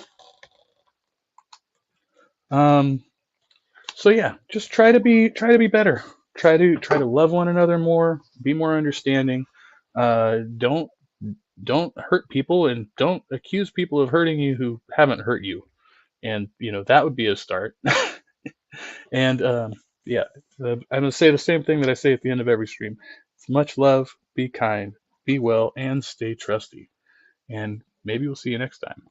So yeah, just try to be better. Try to love one another more. Be more understanding. Don't hurt people, and don't accuse people of hurting you who haven't hurt you. And that would be a start. And yeah, I'm gonna say the same thing that I say at the end of every stream. It's much love. Be kind. Be well, and stay trusty. And maybe we'll see you next time.